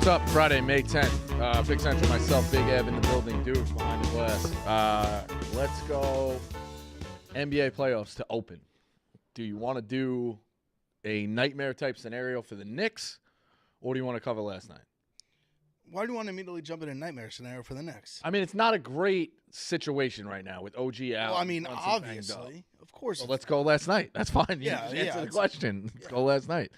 What's up? Friday, May 10th. Big Central, myself, Big Eb in the building, dude behind the glass. Let's go NBA playoffs to open. Do you want to do a nightmare type scenario for the Knicks, or do you want to cover last night? Why do you want to immediately jump in a nightmare scenario for the Knicks? I mean, it's not a great situation right now with OG out. Well, I mean, obviously, of course. So let's go last night. That's fine. You just answer the question. Let's go last night.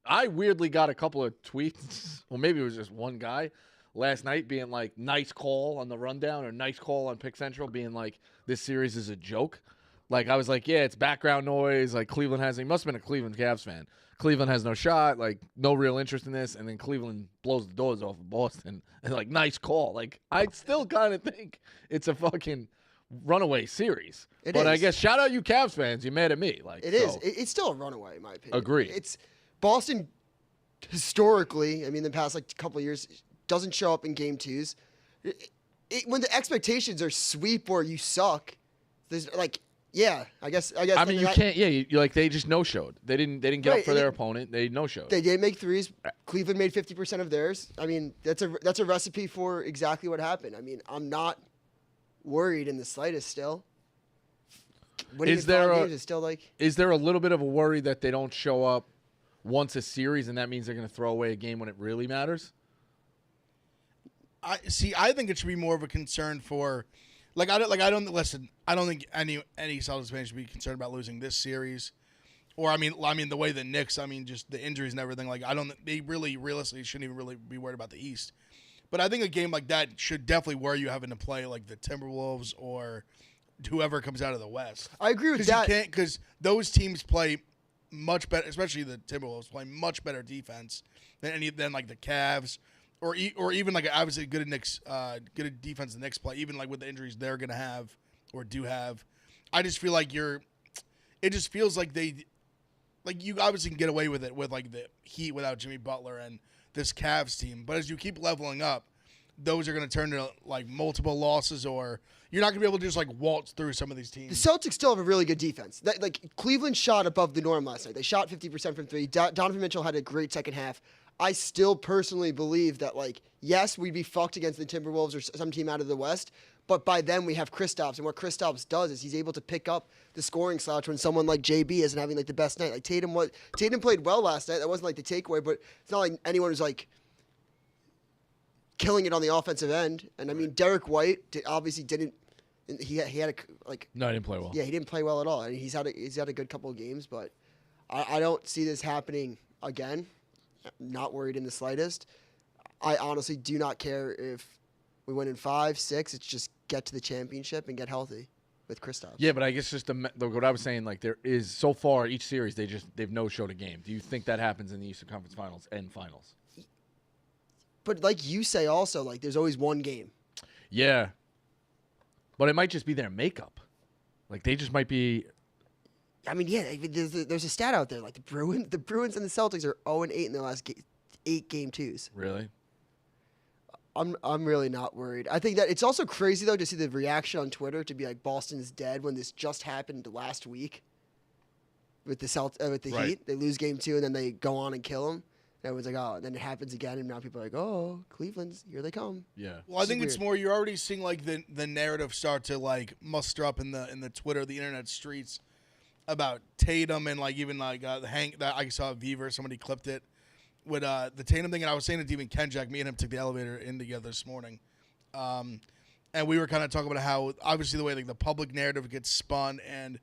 I weirdly got a couple of tweets, well, maybe it was just one guy last night being like, nice call on the rundown or nice call on Pick Central, being like, this series is a joke. Like, I was like, yeah, it's background noise. Like, Cleveland has, he must have been a Cleveland Cavs fan. Cleveland has no shot, like, no real interest in this. And then Cleveland blows the doors off of Boston. And, like, nice call. Like, I still kind of think it's a fucking runaway series. But I guess, shout out you Cavs fans. You're mad at me. Like, it is. It's still a runaway, in my opinion. Agree. It's Boston, historically, I mean, the past, like, couple of years, doesn't show up in game twos. When the expectations are sweep or you suck, there's, like, yeah, I guess. I mean, you can't. Yeah, you like they just no showed. They didn't get up for their opponent. They no showed. They did make threes. Cleveland made 50% of theirs. I mean, that's a recipe for exactly what happened. I mean, I'm not worried in the slightest. Still, is there a little bit of a worry that they don't show up once a series, and that means they're going to throw away a game when it really matters? I think it should be more of a concern for. I don't think any Celtics fan should be concerned about losing this series, or I mean the way the Knicks. I mean, just the injuries and everything. Like, they really realistically shouldn't even really be worried about the East. But I think a game like that should definitely worry you having to play like the Timberwolves or whoever comes out of the West. I agree with that because those teams play much better, especially the Timberwolves play much better defense than like the Cavs. Or even like obviously good defense the Knicks play, even like with the injuries they're gonna have or do have. I just feel like it just feels like you obviously can get away with it with like the Heat without Jimmy Butler and this Cavs team, but as you keep leveling up, those are gonna turn to like multiple losses, or you're not gonna be able to just like waltz through some of these teams. The Celtics still have a really good defense. Like Cleveland shot above the norm last night. They shot 50% from three. Donovan Mitchell had a great second half. I still personally believe that, like, yes, we'd be fucked against the Timberwolves or some team out of the West, but by then we have Kristaps, and what Kristaps does is he's able to pick up the scoring slouch when someone like JB isn't having, like, the best night. Like, Tatum played well last night. That wasn't, like, the takeaway, but it's not like anyone was, like, killing it on the offensive end. And, I mean, Derrick White obviously didn't – he had a, like – No, he didn't play well. Yeah, he didn't play well at all. I mean, he's had a good couple of games, but I don't see this happening again. Not worried in the slightest. I honestly do not care if we win in 5, 6. It's just get to the championship and get healthy with Kristaps. Yeah, but I guess just what I was saying, like there is so far each series they've no showed a game. Do you think that happens in the Eastern Conference Finals and Finals? But like you say, also like there's always one game. Yeah, but it might just be their makeup. Like they just might be. I mean, yeah, there's a stat out there. Like the Bruins and the Celtics are 0-8 in their last 8 game twos. Really? I'm really not worried. I think that it's also crazy though to see the reaction on Twitter to be like Boston's dead when this just happened last week with the Right. Heat. They lose game 2 and then they go on and kill them. And everyone's like, oh, and then it happens again, and now people are like, oh, Cleveland's here they come. Yeah. Well, I think it's more you're already seeing like the narrative start to like muster up in the Twitter, the internet streets about Tatum and like even like Hank that I saw Beaver, somebody clipped it with the Tatum thing, and I was saying it to even Ken Jack. Me and him took the elevator in together this morning, and we were kind of talking about how obviously the way like the public narrative gets spun, and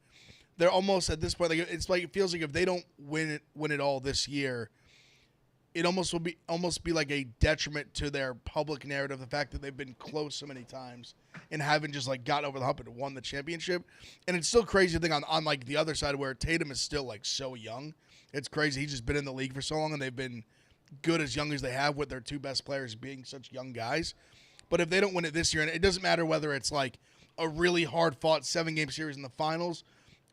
they're almost at this point like it feels like if they don't win it all this year, it almost be like a detriment to their public narrative, the fact that they've been close so many times and haven't just like got over the hump and won the championship. And it's still crazy to think on like the other side where Tatum is still like so young. It's crazy. He's just been in the league for so long and they've been good as young as they have with their 2 best players being such young guys. But if they don't win it this year, and it doesn't matter whether it's like a really hard fought 7-game series in the finals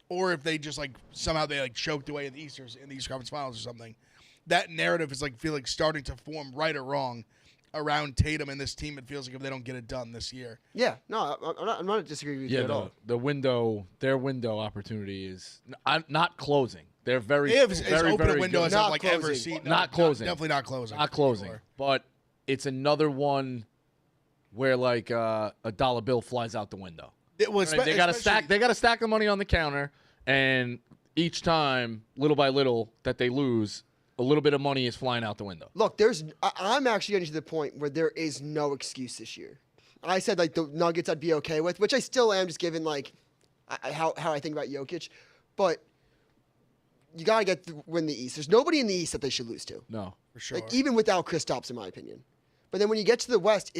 or if they just like somehow they like choked away in the Eastern Conference Finals or something. That narrative is like feel like starting to form, right or wrong, around Tatum and this team. It feels like if they don't get it done this year. Yeah, no, I'm not disagreeing with you at all. Their window opportunity is not closing. They're very, They have as very, open very a window good. as Not I've like ever closing. seen. Not closing. Definitely not closing. Not closing. Sure. But it's another one where like a dollar bill flies out the window. It was. They got to stack. They got to stack the money on the counter, and each time, little by little, that they lose, a little bit of money is flying out the window. Look, I'm actually getting to the point where there is no excuse this year. I said like the Nuggets I'd be okay with, which I still am, just given like how I think about Jokic, but you gotta win the East. There's nobody in the East that they should lose to. No, For sure. Like, even without Kristaps, in my opinion. But then when you get to the West,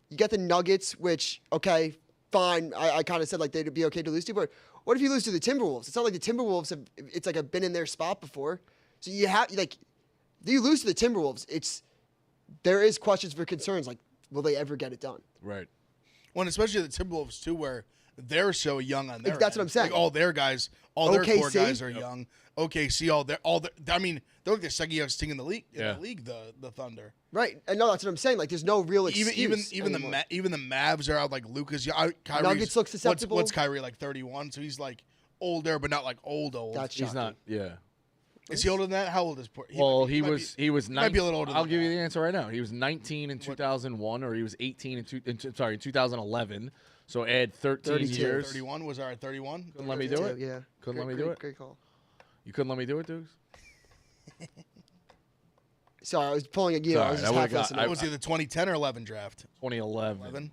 you get the Nuggets, which okay, fine. I kind of said like they'd be okay to lose to, but what if you lose to the Timberwolves? It's not like the Timberwolves have been in their spot before. So you have like, if you lose to the Timberwolves, there is questions for concerns like, will they ever get it done? right. Well, and especially the Timberwolves too, where they're so young on their. That's what I'm saying. Like all their guys, all their core OKC? guys are young. OKC, all their. I mean, they're like the second youngest team in the league. Yeah. The Thunder. Right. And no, that's what I'm saying. Like, there's no real excuse. Even the Mavs are out like Lucas. Kyrie's, Nuggets look susceptible. What's Kyrie like 31? So he's like older, but not like old. That's He's shocking. not. Yeah. Is he older than that? How old is Port? He might was be- 19. might be a little older I'll than give you that. the answer right now. He was 19 in 2001, or he was 18 in 2011. So add 13 32. years. 31 was our 31. Couldn't let me do it. Yeah. Couldn't let me do it. Great call. You couldn't let me do it, Dukes. Sorry, I was pulling a gear. Sorry, I was I just would've half got- listening. What was he, the 2010 or 11 draft? 2011. 11.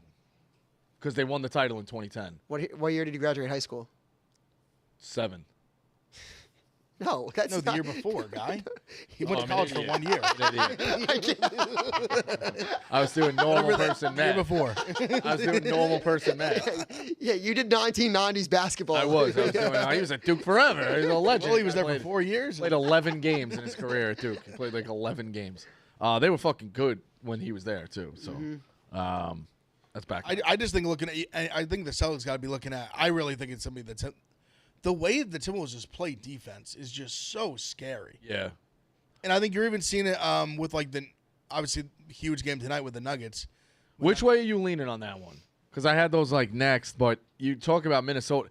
Because they won the title in 2010. What year did you graduate high school? 7. No, that's No, the not, year before, guy. He went Oh, to I'm an college for idiot. 1 year. I'm an idiot. I was doing normal person The year math. before. I was doing normal person math. Yeah, you did 1990s basketball. I was doing. He was at Duke forever. He was a legend. Well, he was there for Played- 4 years. Played 11 games in his career at Duke. He played like 11 games. They were fucking good when he was there too. So, that's back. I just think I think the Celtics got to be looking at. I really think it's somebody that's the way the Timberwolves just play defense is just so scary. yeah. And I think you're even seeing it with like the obviously huge game tonight with the Nuggets. Which way are you leaning on that one? Because I had those like next, but you talk about Minnesota,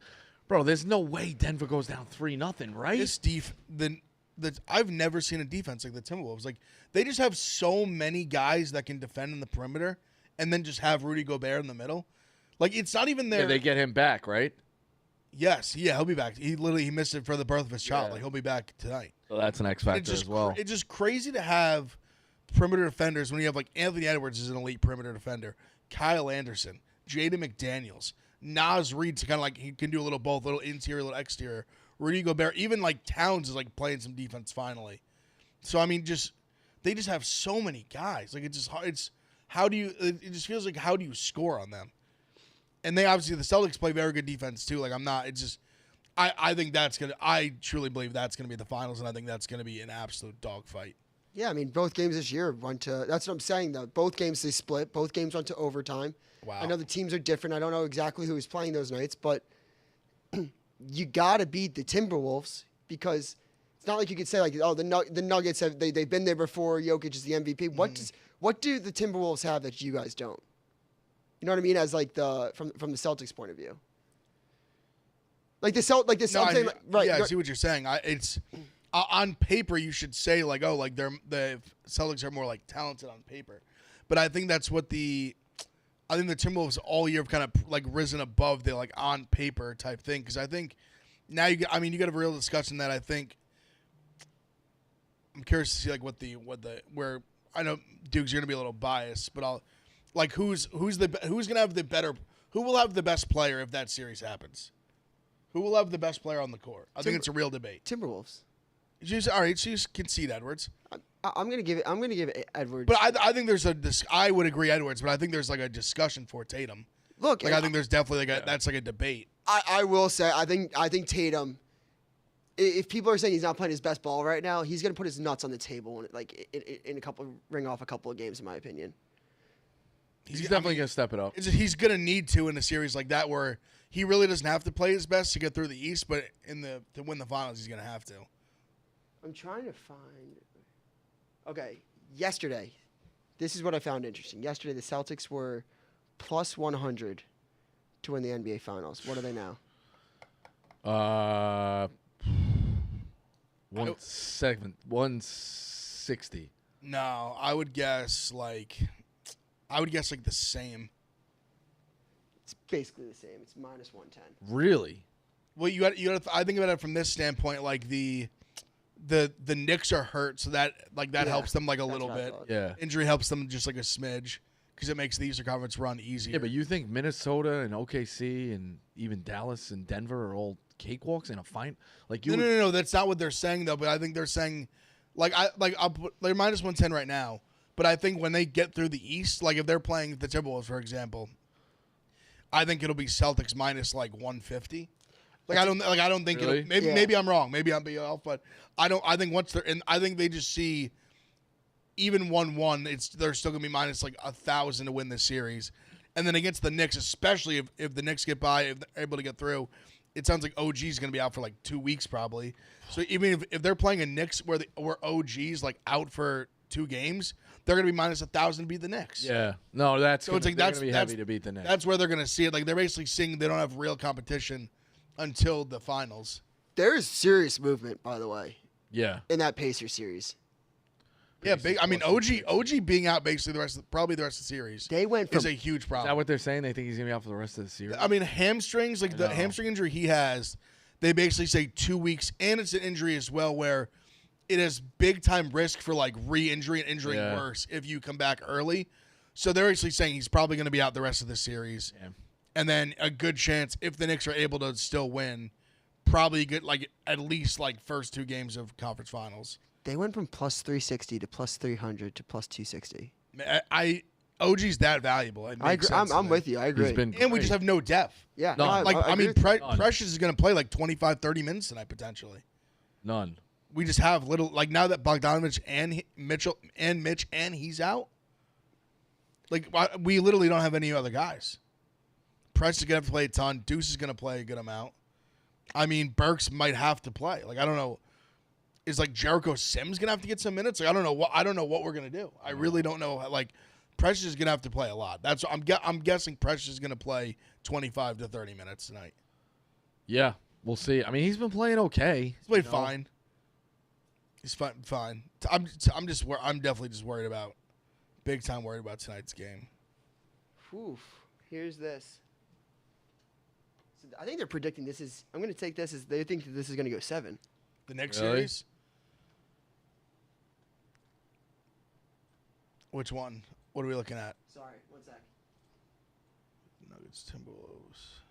bro. There's no way Denver goes down 3-0, right? This I've never seen a defense like the Timberwolves. Like they just have so many guys that can defend in the perimeter, and then just have Rudy Gobert in the middle. Like it's not even there. Yeah, they get him back, right? Yes, yeah, he'll be back. He missed it for the birth of his child. Yeah. Like he'll be back tonight. So that's an X factor as well. It's just crazy to have perimeter defenders when you have like Anthony Edwards is an elite perimeter defender, Kyle Anderson, Jaden McDaniels, Naz Reid's kind of like he can do a little both, a little interior, a little exterior. Rudy Gobert, even like Towns is like playing some defense finally. So I mean, they just have so many guys. Like it just feels like how do you score on them? And they obviously the Celtics play very good defense too. Like I think I truly believe that's gonna be the finals, and I think that's gonna be an absolute dogfight. Yeah, I mean, both games this year went to. That's what I'm saying, though. Both games they split. Both games went to overtime. Wow. I know the teams are different. I don't know exactly who was playing those nights, but you got to beat the Timberwolves because it's not like you could say like, oh, the Nuggets they've been there before. Jokic is the MVP. What do the Timberwolves have that you guys don't? You know what I mean? As like from the Celtics point of view. Like the right? Yeah, I see what you're saying. It's on paper you should say like, oh, like the Celtics are more like talented on paper, but I think that's what the Timberwolves all year have kind of like risen above the like on paper type thing because I think now you got a real discussion that I think I'm curious to see like where I know Duke's gonna be a little biased, but I'll like who's gonna have the better who will have the best player if that series happens. Who will have the best player on the court? I think it's a real debate. Timberwolves. All right, so you concede Edwards. I'm gonna give it Edwards. But I think there's I would agree Edwards, but I think there's like a discussion for Tatum. Look, Like I think there's definitely that's like a debate. I will say I think Tatum. If people are saying he's not playing his best ball right now, he's gonna put his nuts on the table in ring off a couple of games, in my opinion. He's definitely going to step it up. He's gonna need to in a series like that where he really doesn't have to play his best to get through the East, but to win the finals, he's gonna have to. I'm trying to find. Okay, yesterday, this is what I found interesting. Yesterday, the Celtics were plus 100 to win the NBA Finals. What are they now? 160. No, I would guess like the same. It's basically the same. It's minus 110. Really? Well, you got I think about it from this standpoint, like the Knicks are hurt, so that helps them like a little bit. Yeah. Injury helps them just like a smidge because it makes the Eastern Conference run easier. Yeah, but you think Minnesota and OKC and even Dallas and Denver are all cakewalks in a fight? Like you? No. That's not what they're saying though. But I think they're saying, they're minus 110 right now. But I think when they get through the East, like if they're playing the Timberwolves, for example, I think it'll be Celtics minus like 150. I don't think really? Maybe I'm wrong. Maybe I'm being off, but I think once they're in, I think they just see even 1-1, they're still gonna be minus like 1,000 to win this series, and then against the Knicks, especially if the Knicks get by, if they're able to get through, it sounds like OG's gonna be out for like 2 weeks probably. So even if they're playing a Knicks where OG's like out for 2 games, they're gonna be minus 1,000 to beat the Knicks. Yeah, no, that's so it's like that's gonna be heavy to beat the Knicks. That's where they're gonna see it. Like they're basically seeing they don't have real competition until the finals. There is serious movement, by the way. Yeah. In that Pacers series. Yeah, big. I mean, OG being out basically the rest of the series. They went from is a huge problem. Is that what they're saying? They think he's gonna be out for the rest of the series? I mean, hamstrings, like the hamstring injury he has, they basically say 2 weeks, and it's an injury as well where it is big time risk for like re-injury and injuring worse if you come back early. So they're actually saying he's probably going to be out the rest of the series. Yeah. And then a good chance if the Knicks are able to still win, probably get like at least like first 2 games of conference finals. They went from plus 360 to plus 300 to plus 260. OG's that valuable. I agree. I'm with you. I agree. And we just have no depth. Yeah. None. I mean, Precious is going to play like 25, 30 minutes tonight potentially. None. We just have little, like now that Bogdanovich and Mitchell and Mitch and he's out, like we literally don't have any other guys. Precious is going to have to play a ton. Deuce is going to play a good amount. I mean, Burks might have to play. Like I don't know. Is like Jericho Sims gonna have to get some minutes? Like I don't know what we're gonna do. I really don't know. Like Precious is gonna have to play a lot. That's I'm guessing Precious is gonna play 25 to 30 minutes tonight. Yeah, we'll see. I mean, he's been playing okay. He's played fine. He's fine. I'm definitely just worried about, big time worried about tonight's game. Oof. Here's this. So I think they're predicting this is. I'm gonna take this as they think that this is gonna go 7. The next series? Which one? What are we looking at? Sorry, 1 sec. Nuggets, Timberwolves.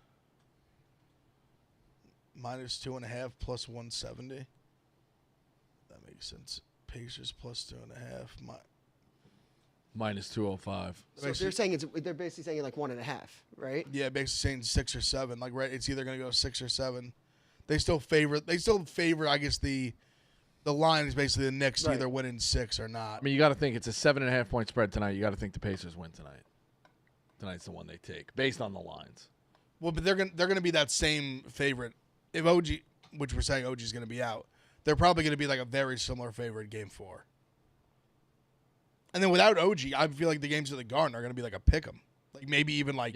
Minus 2.5 plus 170. That makes sense. Pacers plus 2.5. Minus 205. So they're basically saying like 1.5, right? Yeah, basically saying 6 or 7. Like right, it's either gonna go 6 or 7. They still favor. I guess the line is basically the Knicks to either win in 6 or not. I mean, you got to think it's a 7.5 point spread tonight. You got to think the Pacers win tonight. Tonight's the one they take based on the lines. Well, but they're gonna be that same favorite. If OG, which we're saying OG is gonna be out, they're probably gonna be like a very similar favorite game 4. And then without OG, I feel like the games at the Garden are gonna be like a pick'em. Like maybe even like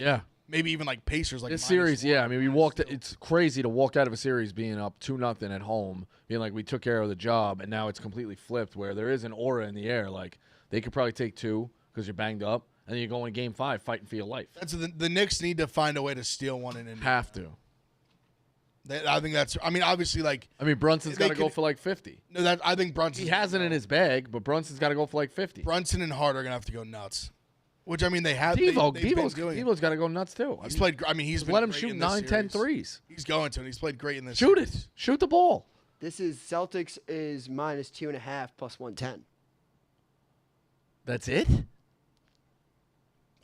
Pacers like this series. 1. Yeah, I mean, we walked. It's crazy to walk out of a series being up 2-0 at home, being like we took care of the job, and now it's completely flipped where there is an aura in the air. Like they could probably take 2 because you're banged up, and then you go in Game 5 fighting for your life. That's the Knicks need to find a way to steal one in Indiana. Have to. I think that's. I mean, obviously, like. I mean, Brunson's got to go for like 50. No, I think Brunson. He has it in his bag, but Brunson's got to go for like 50. Brunson and Hart are gonna have to go nuts. Which I mean, they have. Devo's got to go nuts too. He's played. I mean, he's let him shoot 9-10 threes. He's going to, and he's played great in this. Shoot series. it. Shoot the ball. This is Celtics is minus 2.5 plus 110. That's it.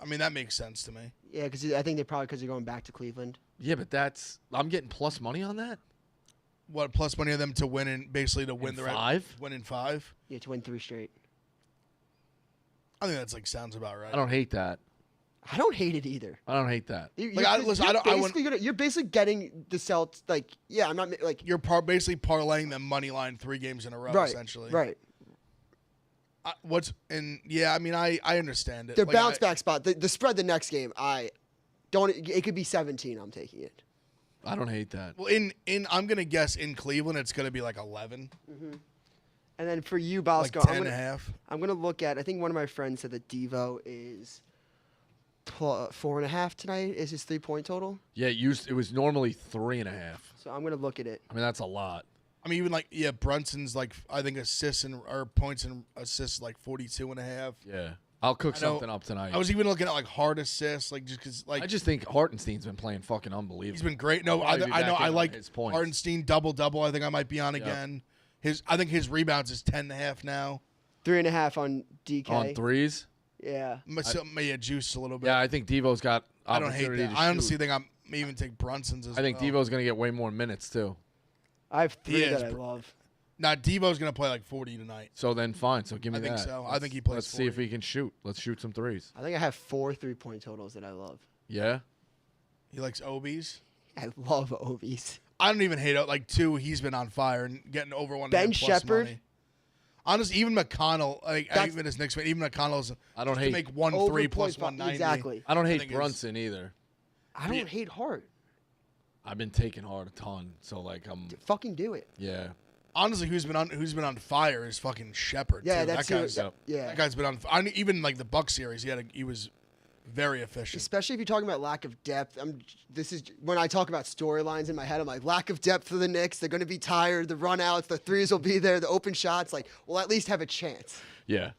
I mean, that makes sense to me. Yeah, because I think they're going back to Cleveland. Yeah, but I'm getting plus money on that. What plus money of them to win and basically to win in the 5? Win in 5. Yeah, to win 3 straight. I think that's like sounds about right. I don't hate that. I don't hate it either. I don't hate that. You're basically getting the Celtics. Like, yeah, I'm not like you're basically parlaying them money line 3 games in a row, essentially. Right. I mean, I understand it. Their bounce back spot, the spread the next game. It could be 17. I'm taking it. I don't hate that. Well, in I'm gonna guess in Cleveland it's gonna be like 11, And then for you, like Bosco, 10.5. I'm gonna look at. I think one of my friends said that Devo is 4.5 tonight. Is his 3-point total? Yeah, it was normally 3.5. So I'm gonna look at it. I mean, that's a lot. I mean, even like Brunson's like I think assists and or points and assists like 42.5. Yeah. I'll cook I know- something up tonight. I was even looking at like hard assists, like just because like I just think Hartenstein's been playing fucking unbelievable. he's been great. No, I Probably be know back I in like his points. Hartenstein double. I think I might be on Yep. again. I think his rebounds is 10.5 now. 3.5 on DK. on threes. Yeah. May have juiced a little bit. Yeah, I think Devo's got I don't hate opportunity that. to I shoot. honestly think I may even take Brunson's as I think well. Devo's going to get way more minutes, too. I have 3 is that I pr- love. Now Devo's gonna play like 40 tonight. So then fine. So give me I think that. so. I Let's- think he plays Let's see if 40. he can shoot. Let's shoot some threes. I think I have 4 3-point totals that I love. Yeah? He likes Obies. I love Obies. I don't even hate it. Like 2, he's been on fire and getting over 1 Ben million plus Shepherd? money. Honestly, even McConnell, like That's- even his Knicks fan, even McConnell's I don't to hate- make 1 Over 3 plus 0.5 190. Exactly. I don't hate think it's- Brunson either. I don't hate Hart. I've been taking hard a ton. So, like, Fucking do it. yeah. Honestly, who's been on fire is fucking Shepherd. Yeah, too. that's that guy's, who, yeah. That guy's been on. Even like the Buck series, he was very efficient. Especially if you're talking about lack of depth. This is when I talk about storylines in my head. I'm like, lack of depth for the Knicks. They're going to be tired. The runouts, the threes will be there. The open shots, like, we'll at least have a chance. Yeah.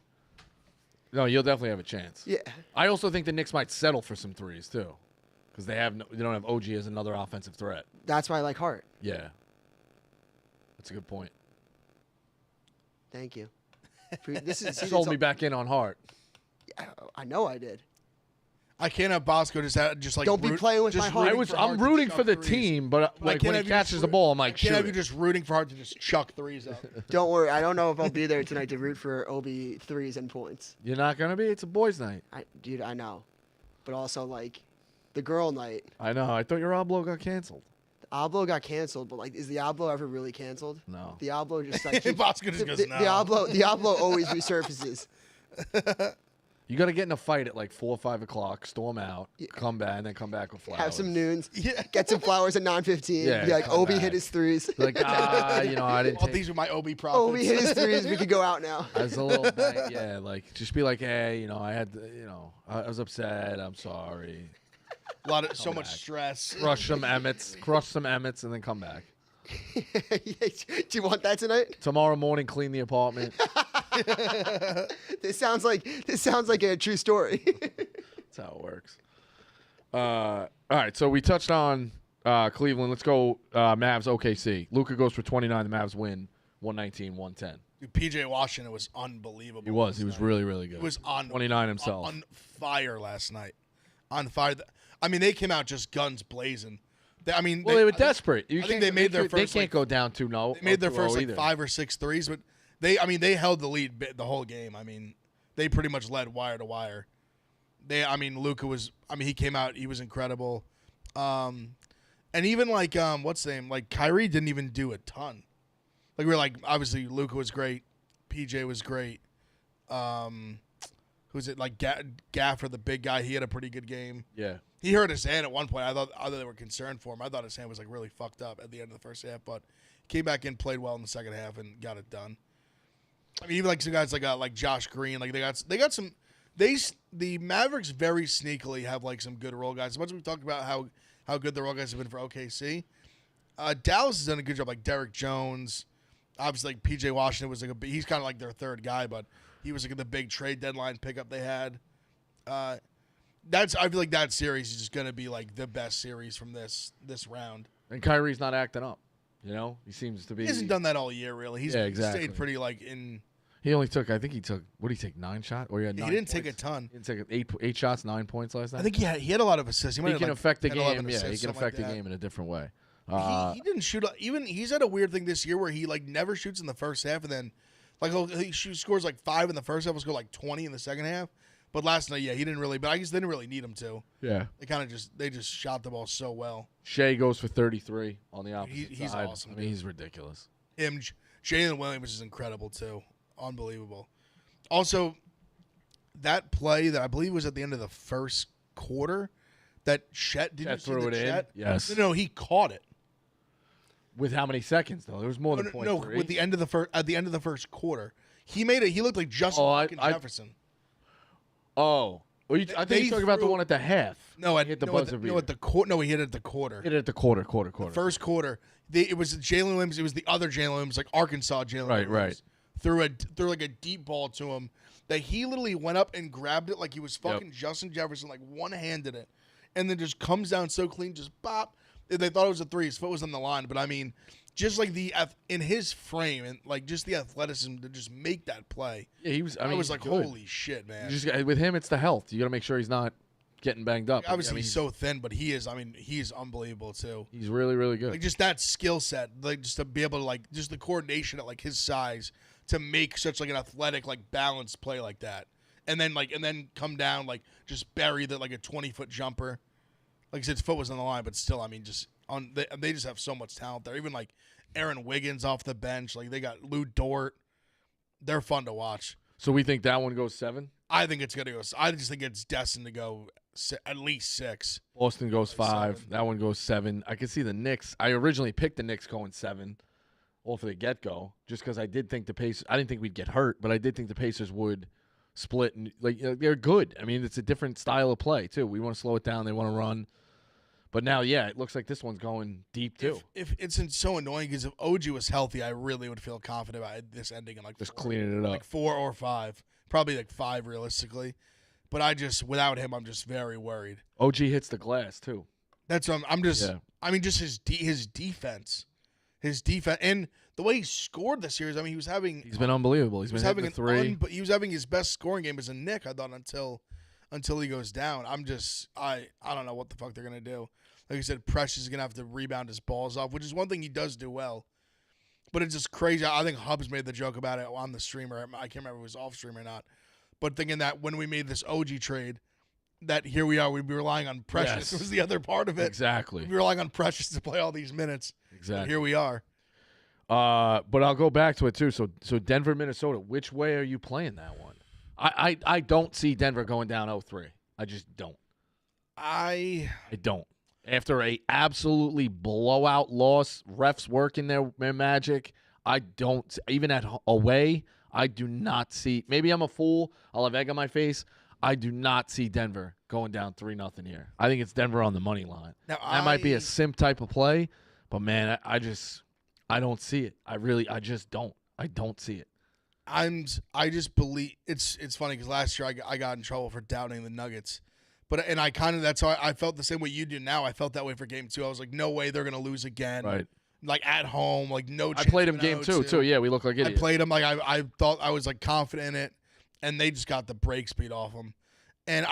No, you'll definitely have a chance. Yeah. I also think the Knicks might settle for some threes, too. Because they don't have OG as another offensive threat. That's why I like Hart. Yeah. That's a good point. Thank you. This is Sold me back in on Hart. I know I did. I can't have Bosco just like Don't be playing with my heart. I'm rooting for the team, but I like can't when he have you just catches the ball, I'm like, I shoot can't have you it. just rooting for Hart to just chuck threes up. Don't worry. I don't know if I'll be there tonight to root for Obi threes and points. You're not gonna be. It's a boys' night. Dude, I know. But also, like, the girl night. I know. I thought your Oblo got canceled. Diablo got canceled, but, like, is Diablo ever really canceled? No. Diablo just, like, keeps, Bosco just goes, no. Diablo always resurfaces. You got to get in a fight at like 4 or 5 o'clock, storm out, come back, and then come back with flowers. Have some noons. Yeah. Get some flowers at 9:15. Yeah, Be like, come Obi back. hit his threes. Like, I didn't All take. these are my Obi profits. Obi hit his threes. We could go out now. I was a little bang, yeah, like just be like, hey, I had, I was upset. I'm sorry. So much back. stress. Crush some Emmets, and then come back. Do you want that tonight? Tomorrow morning, clean the apartment. This sounds like a true story. That's how it works. All right, so we touched on Cleveland. Let's go Mavs OKC. Luka goes for 29. The Mavs win 119-110. Dude, PJ Washington was unbelievable. He was really, really good. He was on 29 himself. on fire last night. On fire. I mean, they came out just guns blazing. They They were desperate. I think they made their They first, can't like, go down 2-0. They made their first like either. 5 or 6 threes, but they held the lead the whole game. I mean, they pretty much led wire to wire. Luka was. He came out. He was incredible. And even like what's the name? Like Kyrie didn't even do a ton. Like we were like obviously Luka was great, PJ was great. Who's it like Gaffer, the big guy? He had a pretty good game. Yeah. He hurt his hand at one point. I thought they were concerned for him. I thought his hand was like really fucked up at the end of the first half, but came back in, played well in the second half, and got it done. I mean, even like some guys like Josh Green, like they got some. The Mavericks very sneakily have like some good role guys. As much as we talked about how good the role guys have been for OKC, Dallas has done a good job. Like Derrick Jones, obviously like PJ Washington was like he's kind of like their third guy, but he was like the big trade deadline pickup they had. I feel like that series is just gonna be like the best series from this round. And Kyrie's not acting up. He seems to be. He hasn't done that all year, really. He's exactly. stayed pretty like in. He only took. I think he took. What did he take? 9 shots? Or he had 9 He didn't points? take a ton. He didn't take 8 shots, 9 points last night. I think he had a lot of assists. He might have, can like, affect the 10, 11 game. Yeah, he assists, can something affect like the that. game in a different way. He didn't shoot. Even he's had a weird thing this year where he like never shoots in the first half, and then like he scores like 5 in the first half, will score like 20 in the second half. But last night, yeah, he didn't really. But I guess they didn't really need him to. Yeah. They just shot the ball so well. Shea goes for 33 on the opposite He's side. awesome, I mean, he's ridiculous. Jalen Williams is incredible too. Unbelievable. Also, that play that I believe was at the end of the first quarter, that Chet did you see threw the it in? Chet? Yes. No, he caught it. With how many seconds though? There was more than point No, three. with the end of the first at the end of the first quarter, he made it. He looked like Justin fucking Jefferson. Oh, well, I think you're talking about the one at the half. No, He hit the buzzer beater. at the quarter. No, he hit it at the quarter. Hit it at the quarter. First quarter, it was Jalen Williams. It was the other Jalen Williams, like Arkansas Jalen Williams. Right. Threw like a deep ball to him that he literally went up and grabbed it like he was fucking Justin Jefferson, like one-handed it, and then just comes down so clean, just bop. They thought it was a three. His foot was on the line, but I mean, just like in his frame and like just the athleticism to just make that play. Yeah, he was. I was like, good. holy shit, man. With him, it's the health. You got to make sure he's not getting banged up. Obviously, he's so thin, but he is. I mean, he's unbelievable too. He's really, really good. Like just that skill set, like just to be able to like just the coordination at like his size to make such like an athletic, like balanced play like that, and then come down like just bury that like a 20-foot jumper. Like I said, his foot was on the line, but still, I mean, they just have so much talent there. Even like Aaron Wiggins off the bench, like they got Lou Dort. They're fun to watch. So we think that one goes 7. I think it's gonna go. I just think it's destined to go at least 6. Boston goes 5. 7. That one goes 7. I could see the Knicks. I originally picked the Knicks going 7, all for the get-go, just because I did think the Pacers. I didn't think we'd get hurt, but I did think the Pacers would split. And they're good. I mean, it's a different style of play too. We want to slow it down. They want to run. But now, yeah, it looks like this one's going deep too. If it's so annoying because if OG was healthy, I really would feel confident about this ending in like just cleaning it up, like 4 or 5, probably like 5 realistically. But without him, I'm just very worried. OG hits the glass too. That's I'm just. Yeah. I mean, just his defense, and the way he scored this series. I mean, he's been unbelievable. He's been having hitting the 3. But he was having his best scoring game as a Knick, I thought, until he goes down. I don't know what the fuck they're gonna do. Like I said, Precious is going to have to rebound his balls off, which is one thing he does do well. But it's just crazy. I think Hubs made the joke about it on the streamer. I can't remember if it was off stream or not. But thinking that when we made this OG trade, that here we are, we'd be relying on Precious. Yes. Was the other part of it. Exactly. We'd be relying on Precious to play all these minutes. Exactly. And here we are. But I'll go back to it too. So Denver, Minnesota, which way are you playing that one? I don't see Denver going down 0-3. I just don't. I don't. After a absolutely blowout loss, refs working their magic. I don't even at away. I do not see. Maybe I'm a fool. I'll have egg on my face. I do not see Denver going down 3-0 here. I think it's Denver on the money line. Now, that might be a sim type of play, but man, I don't see it. I just don't. I don't see it. I just believe it's funny because last year I got in trouble for doubting the Nuggets. And I kind of, that's how I felt the same way you do now. I felt that way for game 2. I was like, no way they're going to lose again. Right. Like at home, like no chance. I played him game 2 too. Yeah, we look like idiots. I played him like I thought I was like confident in it, and they just got the brakes beat off them. And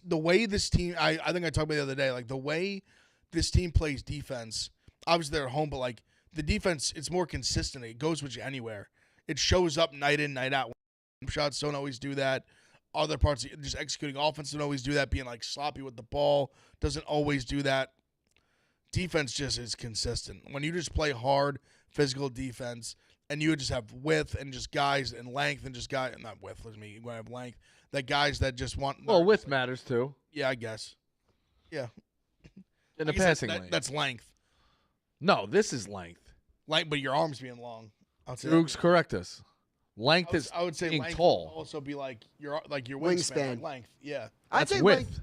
the way this team, I think I talked about the other day, like the way this team plays defense, obviously they're at home, but like the defense, it's more consistent. It goes with you anywhere. It shows up night in, night out. Shots don't always do that. Other parts, just executing offense don't always do that. Being like sloppy with the ball doesn't always do that. Defense just is consistent. When you just play hard, physical defense, and you just have width and just guys and length and just guys, not width, let me have length. That guys that just want. Well, width matters too. Yeah, I guess. Yeah. In the passing lane. That's length. No, this is length. But your arms being long. Drugs, correct us. Length is I would say being length tall. Would also be like your wingspan. Like length. Yeah. That's think width.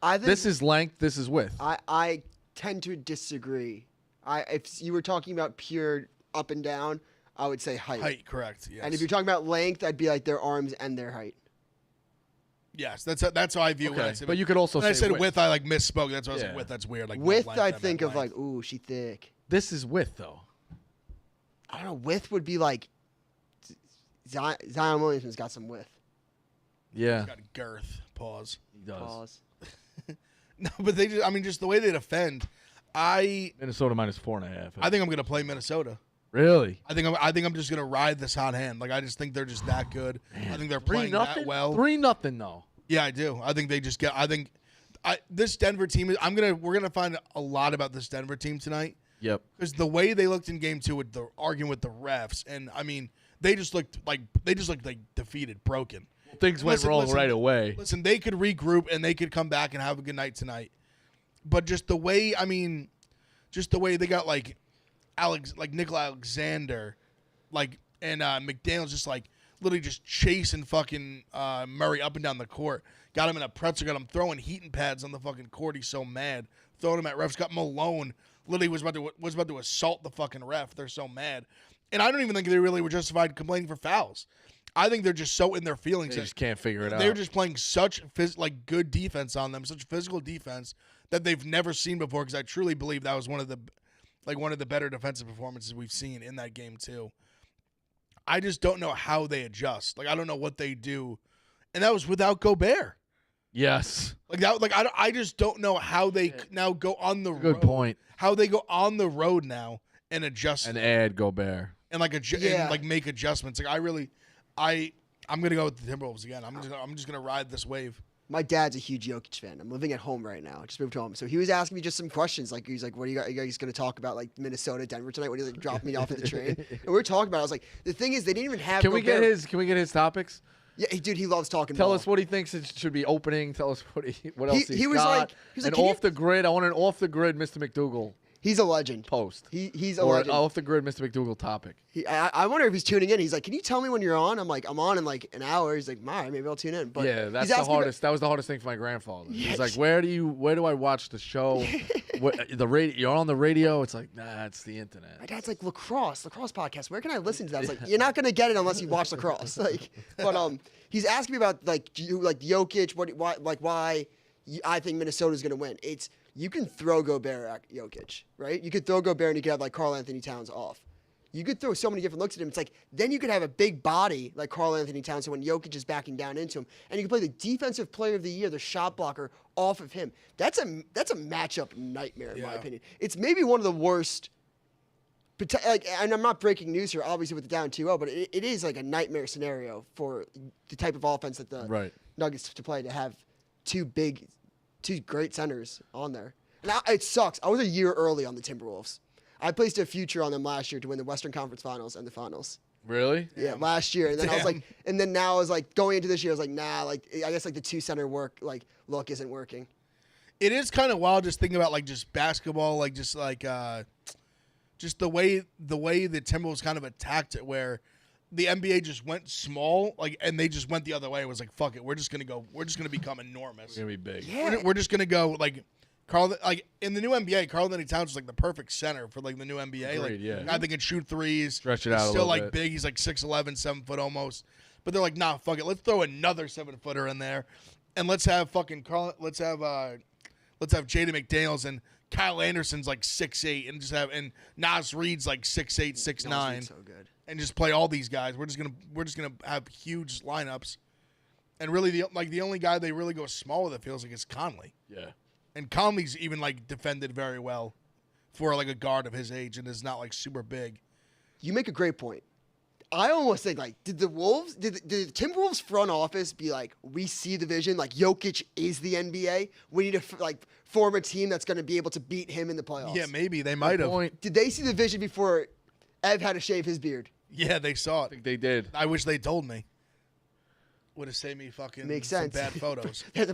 I think this is length. This is width. I tend to disagree. If you were talking about pure up and down, I would say height. Height, correct. Yes. And if you're talking about length, I'd be like their arms and their height. Yes, that's how I view it. But you could also say I said width. width. I like misspoke. That's why I was like width. That's weird. Like width, length, I'd think of length. like, ooh, she thick. This is width though. I don't know. Width would be like Zion Williamson's got some width. Yeah. He's got girth. Pause. He does. Pause. No, but they just the way they defend. Minnesota -4.5. I think I'm gonna play Minnesota. Really? I think I'm just gonna ride this hot hand. Like I just think they're just that good. Man, I think they're playing 3-0? that well. 3-0 though. Yeah, I do. I think they just get. This Denver team. We're gonna find a lot about this Denver team tonight. Yep. Because the way they looked in game 2 with the arguing with the refs, and I mean, they just looked like defeated, broken. Things went wrong right away. Listen, they could regroup and they could come back and have a good night tonight. but just the way they got like Nickel Alexander, like and McDaniel's just like literally just chasing fucking Murray up and down the court. Got him in a pretzel. Got him throwing heating pads on the fucking court. He's so mad. Throwing him at refs. Got Malone literally was about to assault the fucking ref. They're so mad. And I don't even think they really were justified complaining for fouls. I think they're just so in their feelings. They just can't figure it out. They're just playing such good defense on them, such physical defense that they've never seen before. Because I truly believe that was one of the better defensive performances we've seen in that game too. I just don't know how they adjust. Like I don't know what they do, and that was without Gobert. Yes. Like that. Like I just don't know how they now go on the road. Good point. How they go on the road now and adjust and add Gobert and and make adjustments. Like I'm gonna go with the Timberwolves again. I'm just gonna ride this wave. My dad's a huge Jokic fan. I'm living at home right now. I just moved home. So he was asking me just some questions. Like, he's like, what are you guys going to talk about, like, Minnesota, Denver tonight? What are you like, dropping me off at the train? And we were talking about it. I was like, the thing is, they didn't even have Can we get his topics? Yeah, dude, he loves talking Tell ball. us what he thinks it should be opening. Tell us what else he's he was got. like, an off the grid. I want an off the grid Mr. McDougal He's a legend. post. He's a or legend. an off the grid Mr. McDougal topic. I wonder if he's tuning in. He's like, can you tell me when you're on? I'm like, I'm on in like an hour. He's like, all right, maybe I'll tune in. But yeah, that's the hardest. That was the hardest thing for my grandfather. Yeah, He's like, where do I watch the show? The radio? You're on the radio. It's like, nah, it's the internet. My dad's like, lacrosse podcast. Where can I listen to that? I was like, you're not gonna get it unless you watch lacrosse. Like, but he's asking me about like Jokic. Why I think Minnesota's gonna win. It's you can throw Gobert at Jokic, right? You could throw Gobert and you could have like Karl Anthony Towns off. You could throw so many different looks at him. It's like then you could have a big body like Karl Anthony Towns, so when Jokic is backing down into him, and you can play the defensive player of the year, the shot blocker off of him. That's a matchup nightmare in my opinion. It's maybe one of the worst. And I'm not breaking news here, obviously with the down 2-0, but it is like a nightmare scenario for the type of offense that the Nuggets to play to have two great centers on there. And it sucks. I was a year early on the Timberwolves. I placed a future on them last year to win the Western Conference Finals and the Finals. Really? Yeah, last year. And then I was like, and then now I was like, going into this year, I was like, nah, like I guess like the two center look isn't working. It is kind of wild just thinking about like just basketball, like just the way the Timberwolves kind of attacked it, where the NBA just went small, like, and they just went the other way. It was like, fuck it, we're just gonna become enormous. We're gonna be big. Yeah. We're just gonna go like in the new NBA, Karl Anthony Towns is like the perfect center for like the new NBA. Agreed, like, yeah. guy that can shoot threes, Stretch it out. He's a still little like bit. big. He's like 6'11", 7 foot almost. But they're like, nah, fuck it, let's throw another 7-footer in there, and let's have Jaden McDaniels and Kyle Anderson's like 6'8", and Nas Reed's like 6'8", 6'9", So good. and just play all these guys. We're just gonna have huge lineups, and really the only guy they really go small with, it feels like, is Conley. Yeah. And Conley's even like defended very well for like a guard of his age and is not like super big. You make a great point. I almost think like, did the Timberwolves front office be like, we see the vision, like Jokic is the NBA. We need to form a team that's going to be able to beat him in the playoffs. Yeah, maybe they might have. Did they see the vision before Ev had to shave his beard? Yeah, they saw I it. think they did. I wish they told me. Would have saved me fucking Makes some sense. bad photos. They're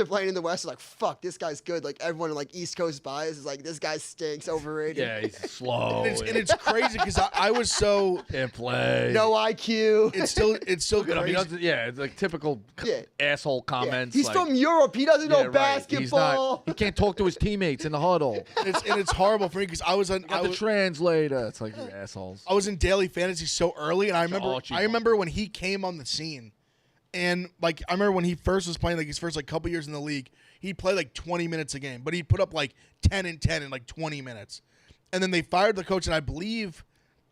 playing in the West. Like, fuck, this guy's good. Like everyone in like East Coast bias is like, this guy stinks, overrated. Yeah, he's slow. and it's crazy because I was so can't play. No IQ. it's still Look at him. He crazy. doesn't, it's like typical asshole Yeah. comments. He's like, from Europe. He doesn't know right. He's basketball. not, he can't talk to his teammates in the huddle. And it's horrible for me because I was Got the translator. It's like, you assholes. I was in daily fantasy so early, and I Archie remember when he came on the scene, and like I remember when he first was playing, like his first like couple years in the league, he'd play like 20 minutes a game, but he'd put up like 10 and 10 in like 20 minutes, and then they fired the coach, and I believe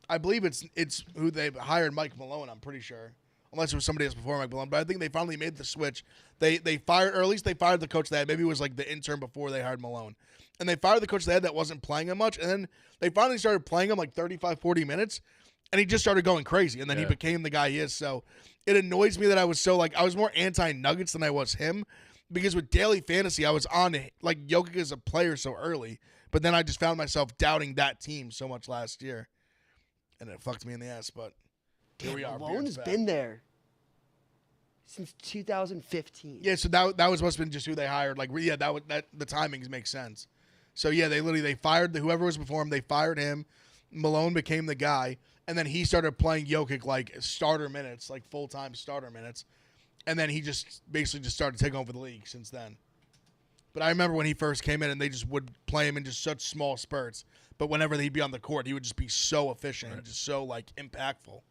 it's who they hired, Mike Malone. I'm pretty sure, unless it was somebody else before Mike Malone, but I think they finally made the switch. They fired, or at least they fired the coach they had. Maybe it was like the intern before they hired Malone. And they fired the coach they had that wasn't playing him much. And then they finally started playing him like 35, 40 minutes. And he just started going crazy. And then he became the guy he is. So it annoys me that I was so like, I was more anti-Nuggets than I was him. Because with daily fantasy, I was on like Jokic as a player so early. But then I just found myself doubting that team so much last year. And it fucked me in the ass. But here we are. Malone's been there. Since 2015. Yeah, so that was must have been just who they hired. Like, yeah, that the timings make sense. So yeah, they fired whoever was before him. They fired him. Malone became the guy, and then he started playing Jokic like starter minutes, like full-time starter minutes, and then he just basically just started taking over the league since then. But I remember when he first came in, and they just would play him in just such small spurts. But whenever he'd be on the court, he would just be so efficient and just so like impactful.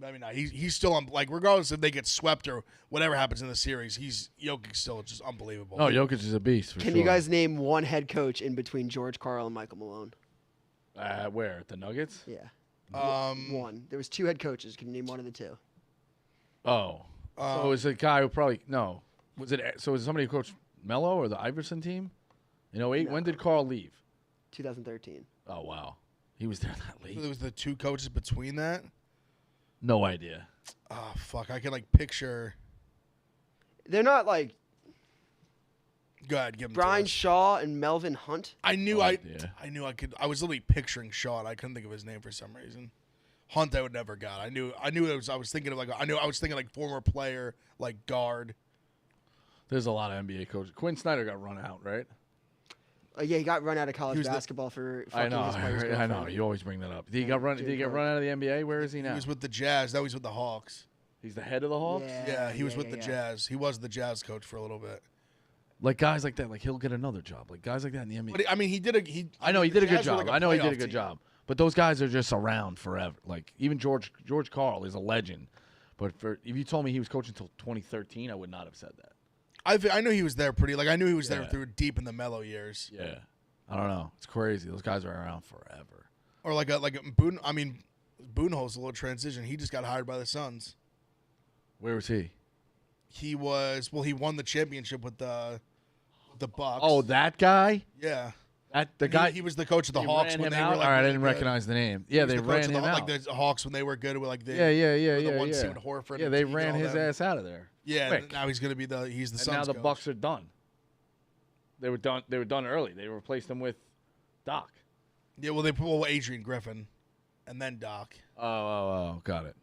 I mean, he's still on, like, regardless if they get swept or whatever happens in the series, Jokic still just unbelievable. No, Jokic is a beast. Can you guys name one head coach in between George Karl and Michael Malone? Where? At the Nuggets? Yeah. One. There was 2 head coaches. Can you name one of the 2? Oh. So it was a guy who probably no. Was it somebody who coached Melo or the Iverson team? In 08? No. When did Karl leave? 2013. Oh wow. He was there that late. There was the 2 coaches between that? No idea. Oh fuck. I can like picture. They're not like Go ahead, give him Brian to us. Shaw and Melvin Hunt. I knew No I idea. knew I could. I was literally picturing Shaw. And I couldn't think of his name for some reason. Hunt, I would never got. I knew it was. I was thinking of like. I was thinking like former player, like guard. There's a lot of NBA coaches. Quinn Snyder got run out, right? Yeah, he got run out of college was the- basketball for I fucking know. his player's I know. girlfriend. You always bring that up. Did he get run out of the NBA? Where is he now? He was with the Jazz. Now he's with the Hawks. He's the head of the Hawks. Yeah, he was with the Jazz. He was the Jazz coach for a little bit. Like guys like that, like he'll get another job. Like guys like that in the NBA. But I mean, he did a. I know he the did a good Jazz were job. like I know he did a playoff good team. job. But those guys are just around forever. Like even George Karl is a legend. But if you told me he was coaching until 2013, I would not have said that. I knew he was there pretty. Like I knew he was there Yeah. through deep in the Melo years. Yeah, I don't know. It's crazy. Those guys are around forever. Or like a Boone. I mean, Boonholz's a little transition. He just got hired by the Suns. Where was he? He won the championship with the Bucks. Oh, that guy. yeah. The guy. He was the coach of the they Hawks ran when him they out? were like. All right, I really didn't good. recognize the name. Yeah, He was they the coach ran of him out. Like the Hawks when they were good with like the Yeah. the one seed with Horford. Yeah, and they Teague and ran all his them. ass out of there. Yeah, quick. now he's gonna be he's the And Suns now the coach. Bucks are done. They were done. They were done early. They replaced him with Doc. Yeah, well they put Adrian Griffin, and then Doc. Oh, got it.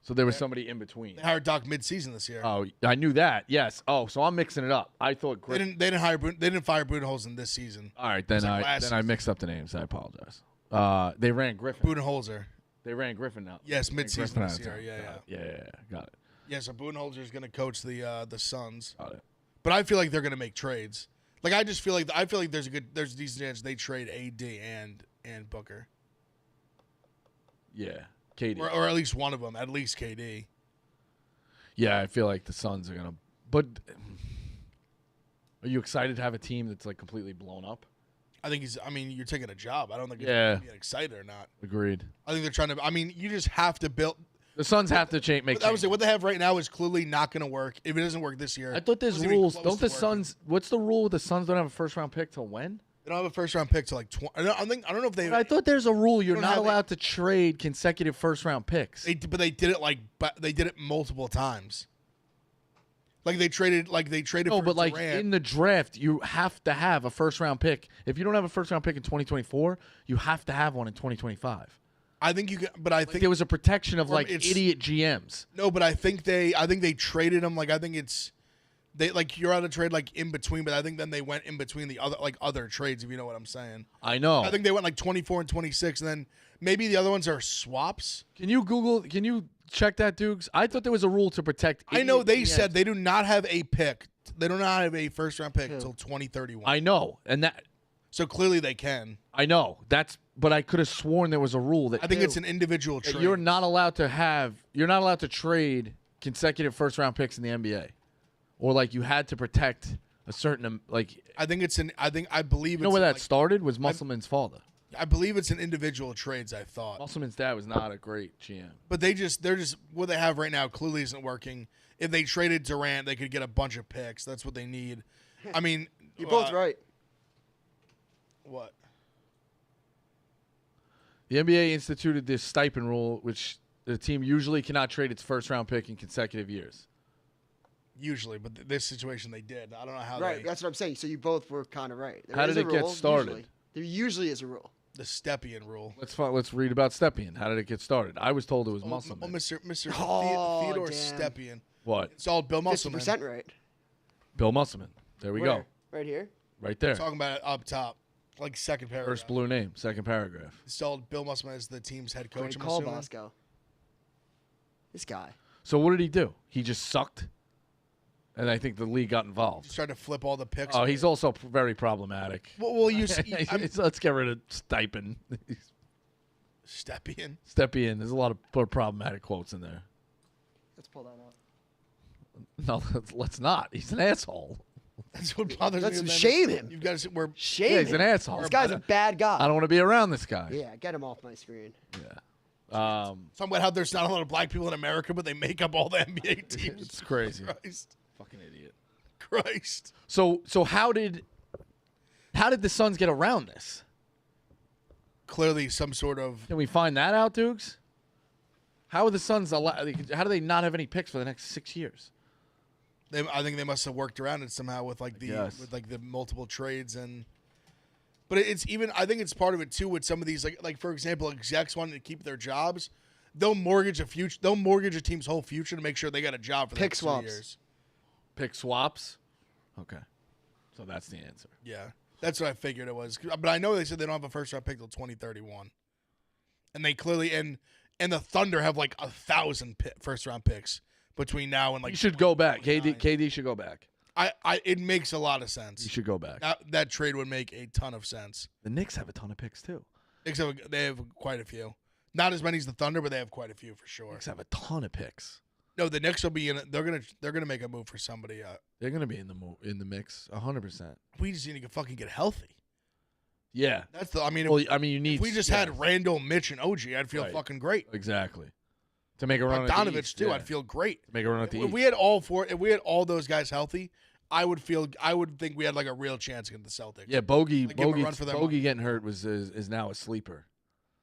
So there was somebody in between. They hired Doc mid-season this year. Oh, I knew that. Yes. Oh, so I'm mixing it up. I thought They didn't fire Budenholzer this season. All right, then like last I mixed up the names. I apologize. They ran Griffin. Budenholzer. They ran Griffin out. Yes, They ran mid-season Griffin this out of year. town. Yeah. Yeah. Got it. Yeah, so Budenholzer is going to coach the Suns. Got it. But I feel like they're going to make trades. Like I just feel like there's a decent chance they trade AD and Booker. Yeah. KD. Or at least one of them, at least KD. Yeah, I feel like the Suns are gonna. But are you excited to have a team that's like completely blown up? I think you're taking a job. I don't think Yeah. you're excited or not. Agreed. I think they're trying to. I mean, you just have to build. The Suns have to make. I would say what they have right now is clearly not going to work. If it doesn't work this year, I thought there's it wasn't even rules. close Don't to the working. Suns? What's the rule? The Suns don't have a first round pick till when? They don't have a first round pick till like 20. I don't know if they. But I thought there's a rule you're don't not have allowed to trade consecutive first round picks. But they did it multiple times. Like they traded. No, for but like Durant. in the draft, you have to have a first round pick. If you don't have a first round pick in 2024, you have to have one in 2025. I think you can. But I think There was a protection of like it's- idiot GMs. no. But I think they traded him. Like I think it's. They like you're out of trade like in between, but I think then they went in between the other trades, if you know what I'm saying. I know. I think they went like 24 and 26, and then maybe the other ones are swaps. Can you check that, Dukes? I thought there was a rule to protect. I know they idiot GMs. said they do not have a pick. They do not have a first round pick until 2031. I know, and that So clearly they can. I know. But I could have sworn there was a rule that I think it's an individual that trade. you're not allowed to trade consecutive first round picks in the NBA, or like you had to protect a certain like. I think it's an. I believe. You know where that started was Musselman's father. I believe it's an individual trades. I thought, Musselman's dad was not a great GM. but they're just what they have right now clearly isn't working. If they traded Durant, they could get a bunch of picks. That's what they need. I mean, You're both right. What? The NBA instituted this stipend rule, which the team usually cannot trade its first round pick in consecutive years. Usually, but this situation they did. I don't know how. Right, that's what I'm saying. So you both were kind of right. There How is did a it get rule, started? Usually. There usually is a rule. The Stepien rule. Let's read about Stepien. How did it get started? I was told it was Musselman. Mr. Oh, Theodore damn. Stepien. What? It's all Bill Musselman. 50% right. Bill Musselman. There we go. Right here? Right there. Talking about it up top, like second paragraph. First blue name, second paragraph. Installed Bill Musselman as the team's head coach. Great I'm call, assuming. Bosco. This guy. So what did he do? He just sucked, and I think the league got involved. Just tried to flip all the picks. Oh, he's also very problematic. Well, you see, Let's get rid of Stipend. Stepien. Stepien. There's a lot of problematic quotes in there. Let's pull that up. No, let's not. He's an asshole. That's what bothers me. Let's shame him. You've got to. We're Shame Yeah, he's an him. asshole. This guy's a bad guy. I don't want to be around this guy. Yeah, get him off my screen. Yeah. talking about how there's not a lot of black people in America, but they make up all the NBA teams. It's crazy. Christ. Fucking idiot. Christ. So how did the Suns get around this? Clearly, some sort of. Can we find that out, Dukes? How are the Suns how do they not have any picks for the next 6 years? I think they must have worked around it somehow with like Yes. the multiple trades and. But it's even. I think it's part of it too with some of these like for example, execs wanting to keep their jobs. They'll mortgage a future. They'll mortgage a team's whole future to make sure they got a job for the Pick next 3 swaps. years. Pick swaps? Okay. So that's the answer. Yeah, that's what I figured it was. But I know they said they don't have a first round pick till 2031, and they clearly and the Thunder have like 1,000 first round picks between now and like. You should go back. 2029. KD should go back. It makes a lot of sense. You should go back. That trade would make a ton of sense. The Knicks have a ton of picks too. Except they have quite a few. Not as many as the Thunder, but they have quite a few for sure. Knicks have a ton of picks. No, the Knicks will be in it. They're gonna make a move for somebody. They're gonna be in the mix 100%. We just need to fucking get healthy. Yeah. That's the. I mean, Well, I mean, you need. if we just had Randall, Mitch, and OG, I'd feel Right. fucking great. Exactly. To make a run at the Bogdanovich East, too, yeah. I'd feel great. To make a run at the If East. we had all those guys healthy, I would think we had like a real chance against the Celtics. Yeah, Bogey Like, give 'em a run for their money. getting hurt is now a sleeper.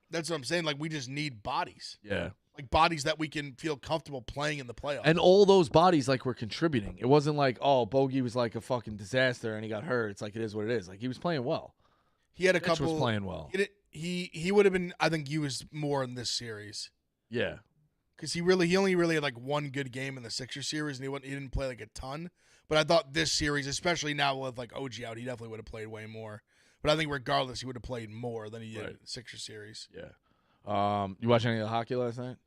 That's what I'm saying. Like we just need bodies, Yeah. like bodies that we can feel comfortable playing in the playoffs. And all those bodies were contributing. It wasn't like, oh, Bogey was like a fucking disaster and he got hurt. It's like it is what it is. Like he was playing well. he had a Mitch couple. was playing well. He would have been, I think, used more in this series Yeah. because he only really had like one good game in the Sixers series, and he didn't play like a ton. But I thought this series, especially now with like OG out, he definitely would have played way more. But I think regardless, he would have played more than he did in the Sixers series. Yeah. You watch any of the hockey last night?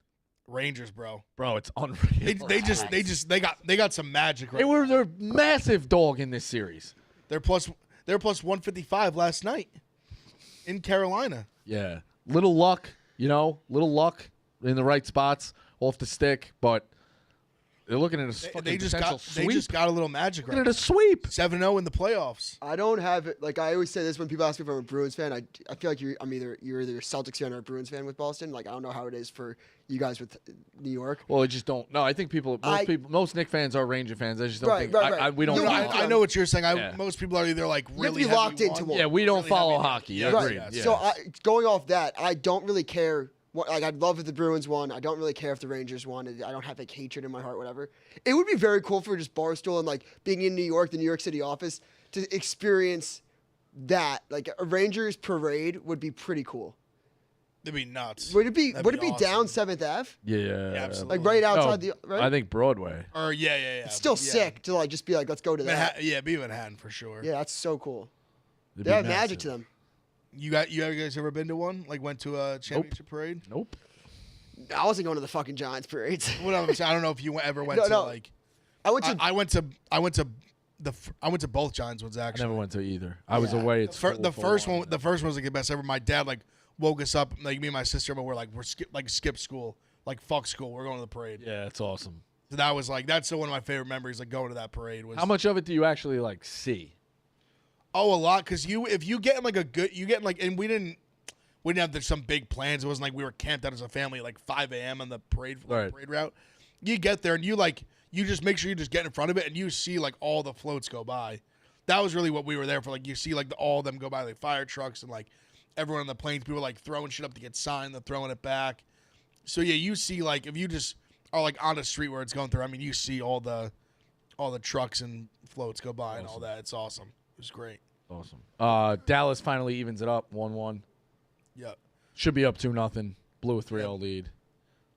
Rangers, bro. Bro, it's unreal. They got some magic. Right. They're massive dog in this series. They're plus 155 last night in Carolina. Yeah. Little luck, little luck in the right spots, off the stick, but they're looking at a fucking They just potential got sweep. they just got a little magic right. Looking at a sweep. 7-0 in the playoffs. I don't have it. Like I always say this when people ask me if I'm a Bruins fan. I feel like you're either a Celtics fan or a Bruins fan with Boston. Like I don't know how it is for you guys with New York. Well, I just don't. No, I think most Knicks fans are Ranger fans. I just don't think. Right. We don't. You know, follow. I know what you're saying. Yeah. Most people are either like You have to really be locked heavy into one. one. Yeah, we don't Really follow heavy. hockey. Yeah, Agreed. Right. Yeah. So going off that, I don't really care. I'd love if the Bruins won. I don't really care if the Rangers won. I don't have like hatred in my heart, whatever. It would be very cool for just Barstool and like being in New York, the New York City office, to experience that. Like a Rangers parade would be pretty cool. It'd be nuts. Would it be That'd down awesome. 7th Ave? Yeah. absolutely. Like right outside No, the right? I think Broadway. Or yeah. It's still Yeah. sick to like just be like, let's go to that. Be Manhattan for sure. Yeah, that's so cool. It'd They be have magic massive. to them. You guys ever been to one? Like went to a championship parade? Nope. I wasn't going to the fucking Giants parades. What I'm saying, I don't know if you ever went to No. like. I went to I went to both Giants ones I actually. never went to either. I was Yeah. away. It's The first one was like the best ever. My dad like woke us up, like me and my sister, but we're skip school, like fuck school. We're going to the parade. Yeah, it's awesome. So that was like that's one of my favorite memories. Like going to that parade was How much of it do you actually see? Oh, a lot because if you get in like and we didn't have some big plans. It wasn't like we were camped out as a family at like 5 a.m. on the parade Right. parade route. You get there and you just make sure you just get in front of it and you see like all the floats go by. That was really what we were there for. Like you see like all of them go by, like fire trucks and like everyone on the planes. People like throwing shit up to get signed, they're throwing it back. So yeah, you see like if you just are like on a street where it's going through. I mean, you see all the trucks and floats go by and all that. It's awesome. It was great. Awesome. Dallas finally evens it up 1-1. Yep. Should be up 2-0. Blew a 3-0 lead.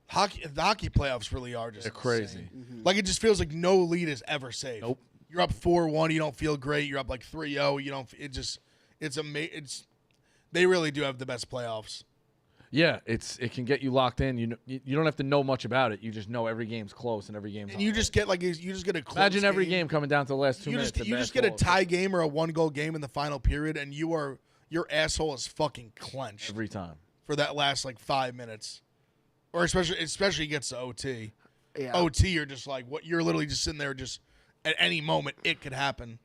The hockey playoffs really are just They're crazy. Like, it just feels like no lead is ever safe. Nope. You're up 4-1, you don't feel great. You're up like 3-0, you don't. They really do have the best playoffs. Yeah, it can get you locked in. You don't have to know much about it. You just know every game's close and every game's. And you just get a close imagine every game game coming down to the last 2 minutes. You just get a tie game or a 1-goal game in the final period, and your asshole is fucking clenched every time for that last like 5 minutes, or especially gets to OT. Yeah. OT, you're just like what? You're literally just sitting there, just at any moment it could happen.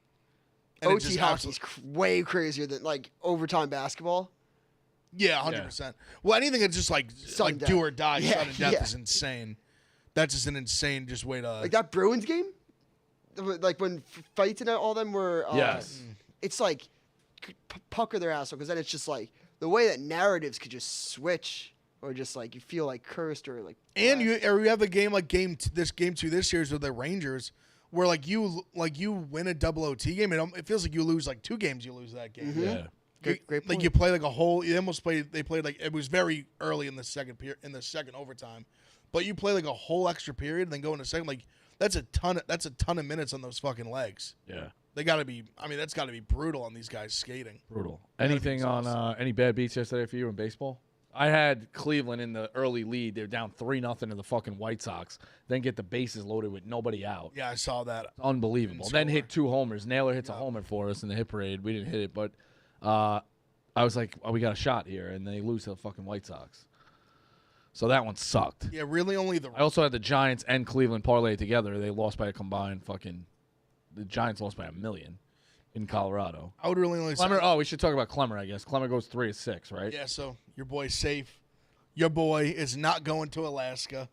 And OT hockey's way crazier than like overtime basketball. Yeah, 100%. Well, anything that's just like do or die, sudden death is insane. That's just an insane just way to like that Bruins game, like when fights and all them were. Yes. It's like pucker their asshole because then it's just like the way that narratives could just switch or just like you feel like cursed or like. And you have a game like game two this year's with the Rangers. Where you win a double OT game, and it feels like you lose like 2 games. You lose that game. Mm-hmm. Yeah. Great point. Like you play like a whole. They played like it was very early in the second second overtime, but you play like a whole extra period and then go into second. Like that's a ton of minutes on those fucking legs. Yeah. They got to be. I mean, that's got to be brutal on these guys skating. Brutal. Anything on any bad beats yesterday for you in baseball? I had Cleveland in the early lead. They're down 3-0 to the fucking White Sox. Then get the bases loaded with nobody out. Yeah, I saw that. Unbelievable. Then hit 2 homers. Naylor hits a homer for us in the hit parade. We didn't hit it, but I was like, oh, we got a shot here, and they lose to the fucking White Sox. So that one sucked. Yeah, really only I also had the Giants and Cleveland parlay together. They lost by a combined fucking – the Giants lost by 1 million in Colorado. I would really only Clemmer, oh, we should talk about Clemmer, I guess. Clemmer goes 3-6, right? Yeah, so your boy's safe. Your boy is not going to Alaska.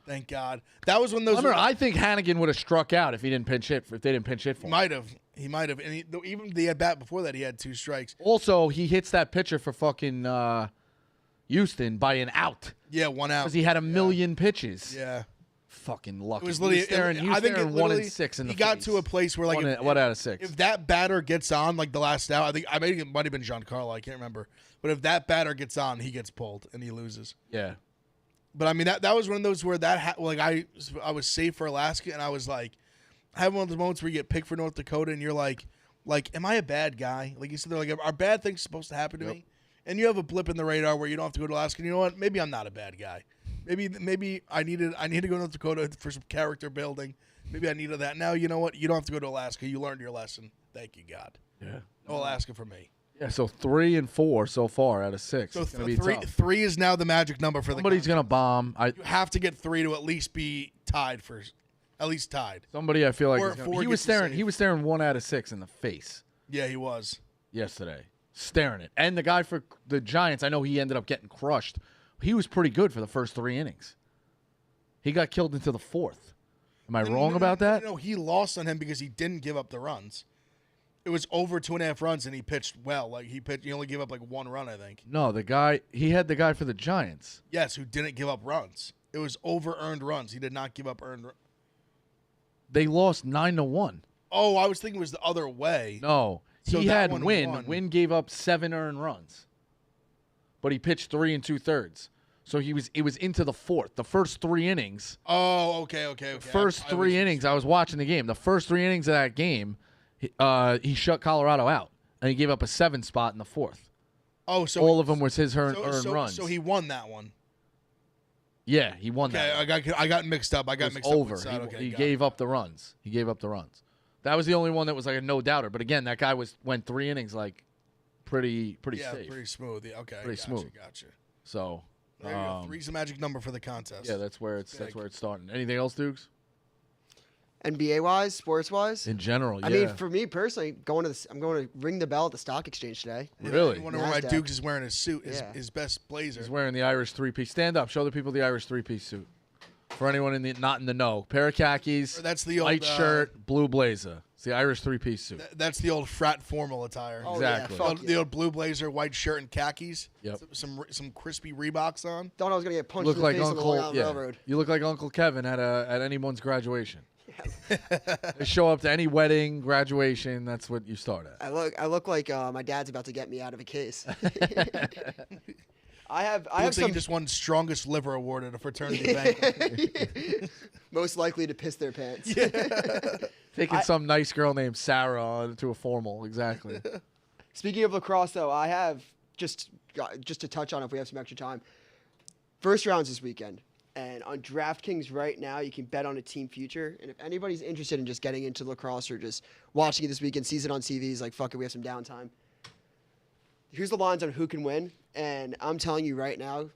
Thank God. That was when those. Clemmer, I think Hannigan would have struck out if he didn't pinch hit. If they didn't pinch hit for him. He might have. And even the at bat before that, he had 2 strikes. Also, he hits that pitcher for fucking Houston by an out. Yeah, 1 out. Because he had 1 million pitches. Yeah. Fucking lucky. It was literally. I think 1-6 in the He got face. to a place where like one out of 6. If that batter gets on like the last out, I think it might have been Giancarlo. I can't remember. But if that batter gets on, he gets pulled and he loses. Yeah. But I mean that was one of those where I was safe for Alaska, and I was like, I have one of those moments where you get picked for North Dakota, and you're like, am I a bad guy? Like you said, they're like, are bad things supposed to happen to me? And you have a blip in the radar where you don't have to go to Alaska. And you know what? Maybe I'm not a bad guy. Maybe I need to go to North Dakota for some character building. Maybe I needed that. Now you know what? You don't have to go to Alaska. You learned your lesson. Thank you, God. Yeah. No Alaska for me. Yeah. So 3-4 so far out of 6. So It's gonna be tough. 3 is now the magic number for Somebody's gonna bomb. You have to get 3 to at least be tied first. At least tied. Somebody I feel like Or is gonna, 4 he was gets you staring. safe. He was staring 1 out of 6 in the face Yeah, he was. yesterday, staring it. And the guy for the Giants, I know he ended up getting crushed. He was pretty good for the first 3 innings. He got killed into the 4th. Am I wrong about that? No, he lost on him because he didn't give up the runs. It was over 2.5 runs, and he pitched well. Like he only gave up like 1 run, I think. No, he had the guy for the Giants. Yes, who didn't give up runs. It was over earned runs. He did not give up earned. They lost 9-1. Oh, I was thinking it was the other way. No, So he that had one Win. won. Win gave up 7 earned runs, but he pitched 3 2/3. So it was into the 4th. The first 3 innings. Oh, okay. First 3 innings, I was watching the game. The first 3 innings of that game, he shut Colorado out, and he gave up a 7 spot in the 4th. Oh, so all of them was his earned runs. So he won that one. Yeah, he won that. Okay, I got mixed up. It was over. He gave up the runs. He gave up the runs. That was the only one that was like a no doubter. But again, that guy went 3 innings like pretty safe. Yeah, pretty smooth. Yeah, okay. Pretty smooth. Gotcha. So There you go. 3's the magic number for the contest. yeah, that's where it's starting. Anything else, Dukes? NBA wise, sports wise. In general, yeah. I mean, for me personally, I'm going to ring the bell at the stock exchange today. Really? I wonder why NASDAQ. Dukes is wearing his suit, Yeah. his best blazer. He's wearing the Irish 3-piece. Stand up. Show the people the Irish 3-piece suit. For anyone not in the know, pair of khakis, That's the old white shirt, blue blazer. It's the Irish 3-piece suit. That's the old frat formal attire. Oh, Exactly. Yeah, fuck The old blue blazer, white shirt, and khakis. Yep. Some crispy Reeboks on. Thought I was going to get punched Look in the like face on the Long Uncle. Island Yeah. Railroad. You look like Uncle Kevin at anyone's graduation. They show up to any wedding, graduation. That's what you start at. I look like my dad's about to get me out of a case. I have Looks some like he just won strongest liver award at a fraternity banquet. most likely to piss their pants. Taking some nice girl named Sarah to a formal. Exactly. Speaking of lacrosse, though, I have just to touch on if we have some extra time. First rounds this weekend. And on DraftKings right now, you can bet on a team future. And if anybody's interested in just getting into lacrosse or just watching it this weekend, sees it on TVs, like, fuck it, we have some downtime. Here's the lines on who can win. And I'm telling you right now,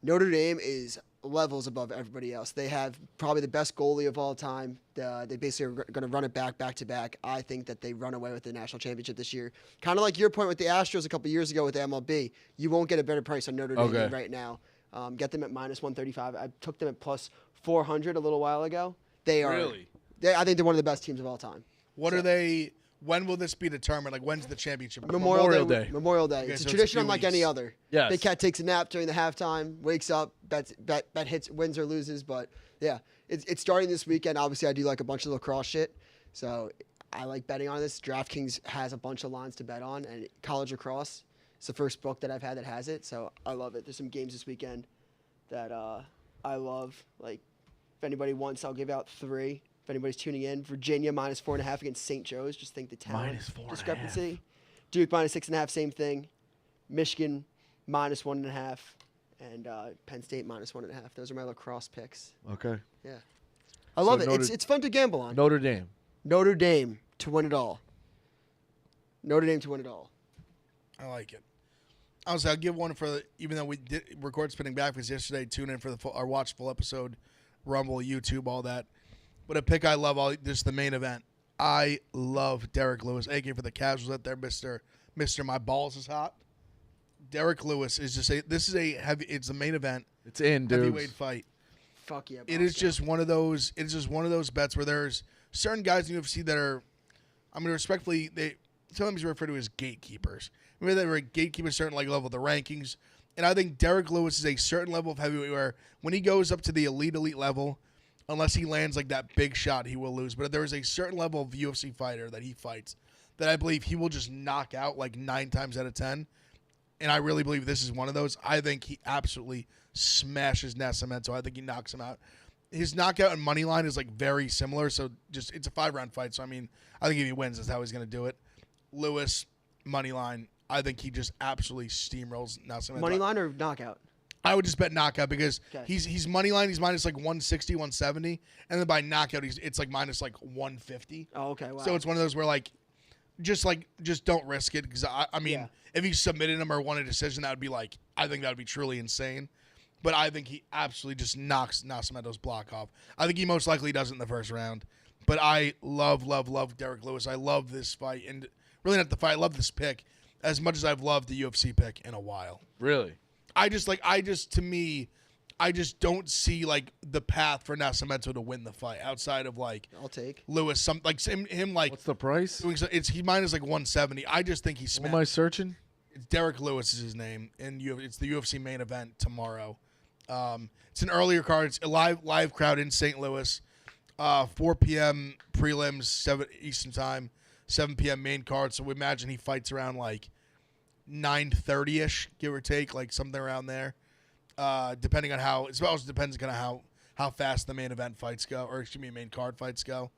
Notre Dame is levels above everybody else. They have probably the best goalie of all time. They basically are going to run it back to back. I think that they run away with the national championship this year. Kind of like your point with the Astros a couple years ago with the MLB. You won't get a better price on Notre Dame right now. Get them at -135. I took them at +400 a little while ago. They are Really? I think they're one of the best teams of all time. What are they? When will this be determined? Like, when's the championship? Memorial Day. Memorial Day. Okay, It's so a it's tradition a few unlike any weeks. other. Yes. Big Cat takes a nap during the halftime, wakes up, bet hits, wins or loses. But yeah, it's starting this weekend. Obviously, I do like a bunch of lacrosse shit, so I like betting on this. DraftKings has a bunch of lines to bet on, and college lacrosse. It's the first book that I've had that has it, so I love it. There's some games this weekend that I love. Like, if anybody wants, I'll give out 3. If anybody's tuning in, Virginia -4.5 against St. Joe's. Just think the talent -4.5. discrepancy. Duke -6.5, same thing. Michigan -1.5, and Penn State -1.5. Those are my lacrosse picks. Okay. Yeah, I love it. Notre- It's fun to gamble on. Notre Dame. Notre Dame to win it all. Notre Dame to win it all. I like it. Honestly, I'll give one for even though we did record Spinning Backwards yesterday. Tune in for our watch full episode, Rumble, YouTube, all that. But a pick I love, just the main event. I love Derrick Lewis, aka for the casuals out there, Mister My Balls is Hot. Derrick Lewis is just this is a heavy. It's the main event. It's in, dude. Heavyweight fight. Fuck yeah. It is Boston. just one of those. It's just one of those bets where there's certain guys in UFC that are. I'm gonna respectfully they sometimes refer to as gatekeepers. Maybe they were a gatekeeper at a certain level of the rankings, and I think Derrick Lewis is a certain level of heavyweight where when he goes up to the elite level, unless he lands like that big shot, he will lose. But there is a certain level of UFC fighter that he fights that I believe he will just knock out like 9 times out of 10. And I really believe this is one of those. I think he absolutely smashes Nascimento. I think he knocks him out. His knockout and money line is like very similar. So just it's a 5-round fight. So I mean, I think if he wins, that's how he's going to do it. Lewis, money line. I think he just absolutely steamrolls Nascimento. Money line or knockout? I would just bet knockout because Okay. he's money line. He's minus like 160, 170, and then by knockout it's like minus like 150. Oh, okay. Wow. So it's one of those where like just don't risk it because I mean Yeah. if he submitted him or won a decision that would be like I think that would be truly insane. But I think he absolutely just knocks Nascimento's block off. I think he most likely does it in the first round. But I love Derrick Lewis. I love this fight and really not the fight. I love this pick as much as I've loved the UFC pick in a while. Really? I just don't see like the path for Nascimento to win the fight outside of like I'll take. Lewis. Him like What's the price? doing so, he minus like 170. I just think he's What am I searching? It's Derrick Lewis is his name, and it's the UFC main event tomorrow. It's an earlier card. It's a live crowd in St. Louis. 4 p.m. prelims, 7 Eastern time, 7 p.m. main card. So we imagine he fights around like 9:30ish, give or take, like something around there. Depending on how it also depends kind of how fast the main event fights go, or excuse me, main card fights go.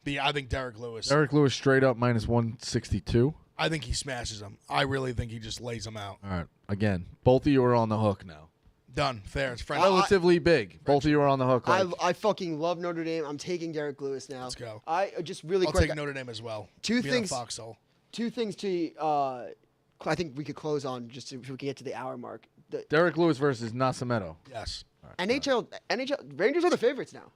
But yeah, I think Derrick Lewis. Derrick Lewis straight up minus 162. I think he smashes him. I really think he just lays him out. All right. Again, both of you are on the hook now. Done. Fair. It's friendly. Relatively big. Both of you are on the hook. Like, I fucking love Notre Dame. I'm taking Derrick Lewis now. Let's go. I just really I'll quick. take Notre Dame as well. Two Being things- a foxhole. Two things to I think we could close on just so we can get to the hour mark. The Derrick Lewis versus Nascimento. Yes. All right. NHL Rangers are the favorites now.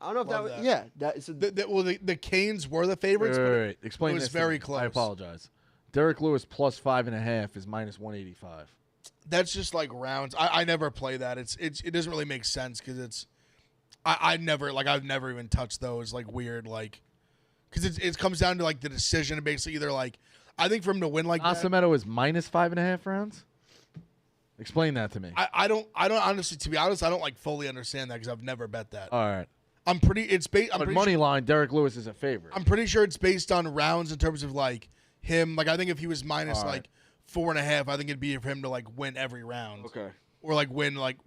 I don't know if Love that was, that. yeah. That is The Canes were the Wait, favorites. but wait. Explain it was this to very me. close. I apologize. Derrick Lewis plus 5.5 is minus 185. That's just like rounds. I never play that. It doesn't really make sense because it's I've never even touched those like weird like because it comes down to like the decision and basically either like I think for him to win like that, Nascimento is minus 5.5 rounds? Explain that to me. I don't honestly, to be honest, I don't like fully understand that because I've never bet that. All right. I'm pretty. It's based. But money line, Derrick Lewis is a favorite. I'm pretty sure it's based on rounds in terms of like him. Like I think if he was minus like 4.5, I think it'd be for him to like win every round. Okay. Or like win like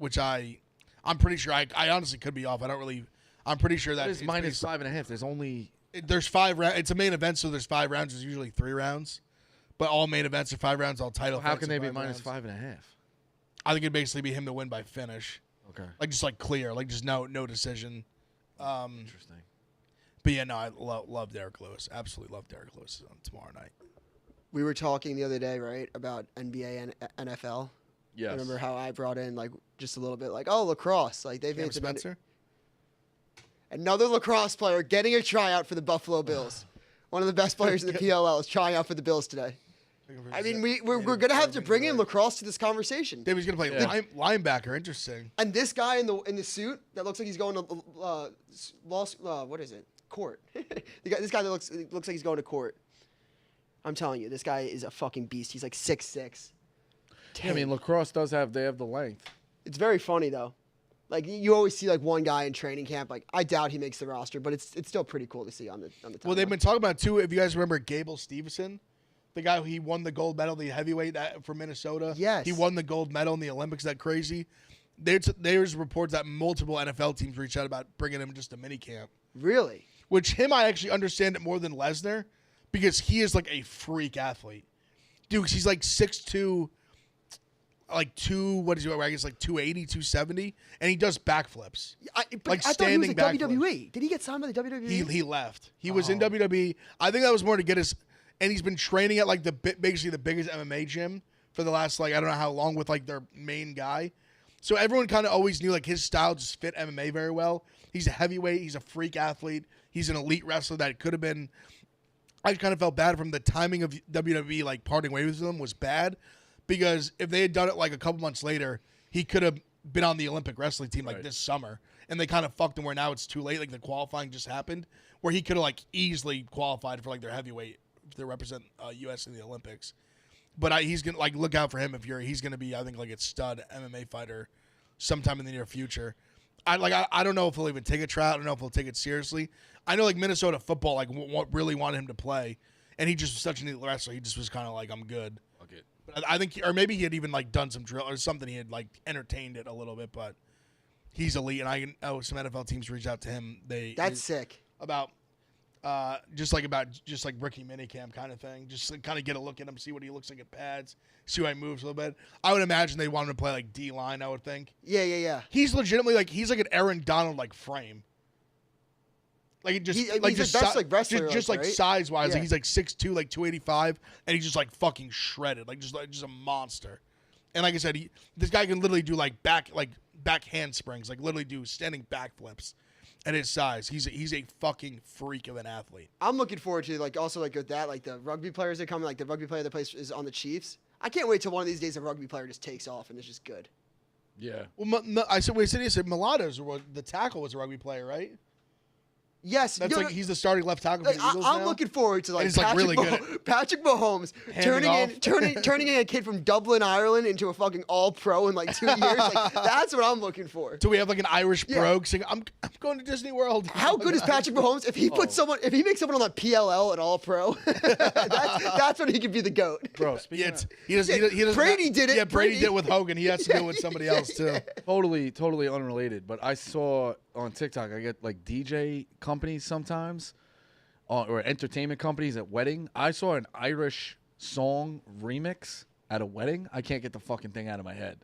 I'm pretty sure I honestly could be off. I'm pretty sure that it's minus 5.5. There's 5 rounds. It's a main event, so there's 5 rounds. There's usually 3 rounds, but all main events are 5 rounds. All title. How can they be minus minus 5.5? I think it'd basically be him to win by finish. Okay. Like just like clear, like just no decision. Interesting. But yeah, no, I love Derrick Lewis. Absolutely love Derrick Lewis on tomorrow night. We were talking the other day, right, about NBA and NFL. Yes. Remember how I brought in like just a little bit, like, oh, lacrosse, like they've made Spencer. Another lacrosse player getting a tryout for the Buffalo Bills. One of the best players in the PLL is trying out for the Bills today. I mean, we're going to have to bring in lacrosse to this conversation. David's going to play linebacker. Interesting. And this guy in the suit that looks like he's going to what is it? Court. This guy that looks like he's going to court. I'm telling you, this guy is a fucking beast. He's like 6'6". Yeah, I mean, lacrosse they have the length. It's very funny though. Like you always see like one guy in training camp. Like I doubt he makes the roster, but it's still pretty cool to see on the timeline. Well, they've been talking about too. If you guys remember Gable Stevenson, the guy who won the gold medal, the heavyweight for Minnesota. Yes, he won the gold medal in the Olympics. That crazy. There's reports that multiple NFL teams reached out about bringing him just a mini camp. Really? Which I actually understand it more than Lesnar, because he is like a freak athlete. Dude, he's like 6'2", like what is he? I guess like 280, 270, and he does backflips. I thought he was like WWE. Did he get signed by the WWE? He left. He was in WWE. I think that was more to get his, and he's been training at like basically the biggest MMA gym for the last like I don't know how long with like their main guy. So everyone kind of always knew like his style just fit MMA very well. He's a heavyweight. He's a freak athlete. He's an elite wrestler that could have been. I kind of felt bad from the timing of WWE like parting ways with him was bad. Because if they had done it like a couple months later, he could have been on the Olympic wrestling team like this summer. And they kind of fucked him where now it's too late. Like the qualifying just happened where he could have like easily qualified for like their heavyweight to represent U.S. in the Olympics. But he's going to like look out for him he's going to be, I think, like a stud MMA fighter sometime in the near future. I don't know if he'll even take a tryout. I don't know if he'll take it seriously. I know like Minnesota football like really wanted him to play. And he just was such an elite wrestler. He just was kind of like, I'm good. Okay. I think, or maybe he had even like done some drill or something. He had like entertained it a little bit, but he's elite. And I know some NFL teams reached out to him. That's sick. About just like Ricky Minicamp kind of thing. Just like, kind of get a look at him, see what he looks like at pads, see how he moves a little bit. I would imagine they want him to play like D line. I would think. Yeah. He's legitimately like an Aaron Donald like frame. Like just he's the best like wrestler, just right? size wise, Yeah. like he's like 6'2", like 285, and he's just like fucking shredded, like just a monster. And like I said, this guy can literally do like back handsprings, like literally do standing backflips at his size. He's a fucking freak of an athlete. I'm looking forward to like also like with that like the rugby players that come, like the rugby player that plays is on the Chiefs. I can't wait till one of these days a rugby player just takes off and is just good. Yeah. Well, he said Mulatto's the tackle was a rugby player, right? Yes, that's he's the starting left tackle for the Eagles I'm now? looking forward to like, Patrick Mahomes turning in a kid from Dublin, Ireland, into a fucking All Pro in like 2 years. Like that's what I'm looking for. Do we have like an Irish brogue saying, "I'm going to Disney World"? How good is Patrick Mahomes if he if he makes someone on the PLL an All Pro? that's when he could be the GOAT. Bro, he does. Brady did it. Yeah, Brady did it with Hogan. He has to do it with somebody else too. Totally unrelated. But I saw on TikTok, I get like DJ companies sometimes, or entertainment companies at wedding. I saw an Irish song remix at a wedding. I can't get the fucking thing out of my head.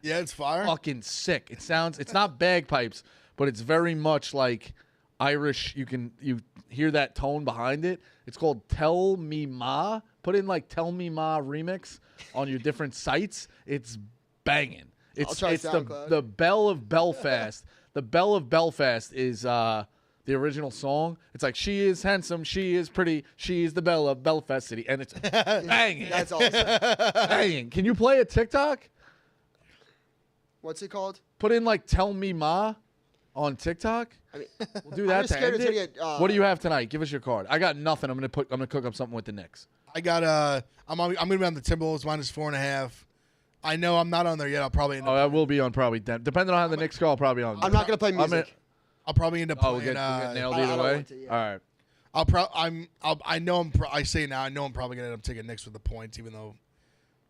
Yeah, it's fire. Fucking sick. It's not bagpipes, but it's very much like Irish. You hear that tone behind it. It's called Tell Me Ma. Put in like Tell Me Ma remix on your different sites. It's banging. It's the Belle of Belfast. The Belle of Belfast is the original song. It's like, she is handsome, she is pretty, she is the Belle of Belfast City. And it's banging. That's awesome. Banging. Can you play a TikTok? What's it called? Put in like Tell Me Ma on TikTok. I mean, we'll do that to end it. What do you have tonight? Give us your card. I got nothing. I'm gonna cook up something with the Knicks. I got I'm gonna be on the Timberwolves -4.5. I know I'm not on there yet. I'll probably end up. I will be on probably. Depending on how the Knicks go, I'll probably be on. I'm not going to play music. I'll probably end up Oh, playing. we'll get nailed I either don't way. want to, yeah. All right. I say now, I know I'm probably gonna end up taking Knicks with the points, even though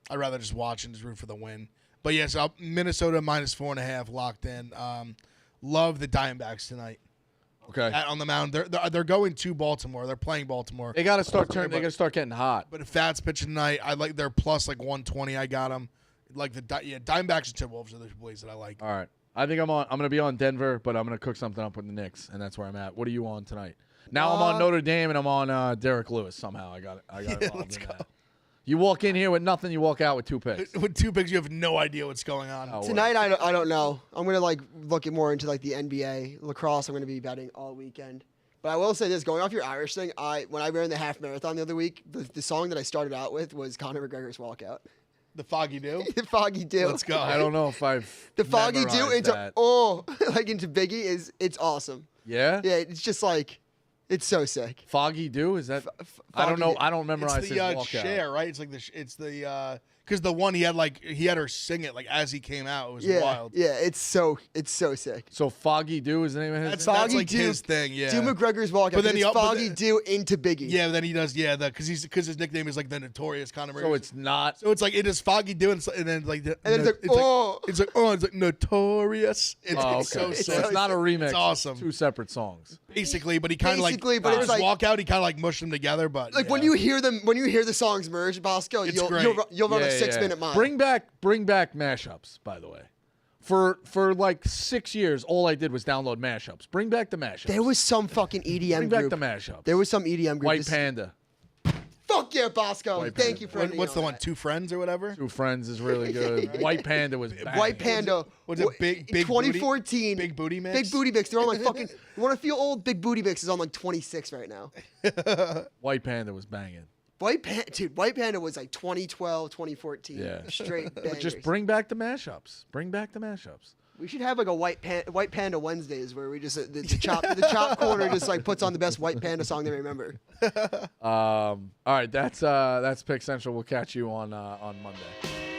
I'd rather just watch and just root for the win. But yes, Minnesota -4.5 locked in. Love the Diamondbacks tonight. Okay. On the mound, they're going to Baltimore. They're playing Baltimore. They got to start turning. They got to start getting hot. But if Fats pitching tonight, I like their plus like 120. I got them. Like Diamondbacks and Timberwolves are the plays that I like. All right. I think I'm gonna be on Denver, but I'm gonna cook something up with the Knicks, and that's where I'm at. What are you on tonight? Now I'm on Notre Dame, and I'm on Derrick Lewis. Somehow I got it. Let's go. That. You walk in here with nothing. You walk out with 2 picks. With 2 picks, you have no idea what's going on. Oh, Tonight, I don't know. I'm gonna like look at more into like the NBA lacrosse. I'm gonna be betting all weekend. But I will say this: going off your Irish thing, when I ran the half marathon the other week, the song that I started out with was Conor McGregor's Walkout. The Foggy Dew. The Foggy Dew. Let's go. I don't know if I've The Foggy Dew memorized into that. like into Biggie it's awesome. Yeah. Yeah, it's just like it's so sick. Foggy Dew is that? I don't know. I don't memorize It's his the walkout. share, right? It's like because the one he had her sing it like as he came out. It was wild. Yeah, it's so sick. So Foggy Dew is the name of his. That's Foggy like Dew, his thing. Yeah. Do McGregor's Walkout. But then it's but Foggy Dew into Biggie. Yeah, then he does. Yeah, because his nickname is like the Notorious Conor McGregor. So it's not. So it's like it is Foggy Dew, and then like it's like Notorious. It's Okay. so So sick. it's not a remix. It's awesome. 2 separate songs. Basically, but he kind of like Basically, but it's his like- walkout. He kind of like mushed them together. But Like yeah. when you hear the songs merge, Bosco, It's you'll great. you'll run a Yeah, 6-minute mile. Bring back mashups. By the way, for like 6 years, all I did was download mashups. Bring back the mashups. There was some fucking EDM Bring back group. the mashups. There was some EDM group. White This- Panda. Fuck yeah, Bosco. White Thank Panda. you for What's the ending one? on 2 Friends or whatever. 2 Friends is really good. White Panda was that. banging. White Panda. Was it Big 2014. Big Booty Mix? Big Booty Mix. They're on like fucking. You want to feel old? Big Booty Mix is on like 26 right now. White Panda was banging. White Panda was like 2012, 2014. Yeah. Straight bangers. Just bring back the mashups. Bring back the mashups. We should have like a White Panda Wednesdays where we just the chop corner just like puts on the best White Panda song they remember. All right, that's Pick Central. We'll catch you on Monday.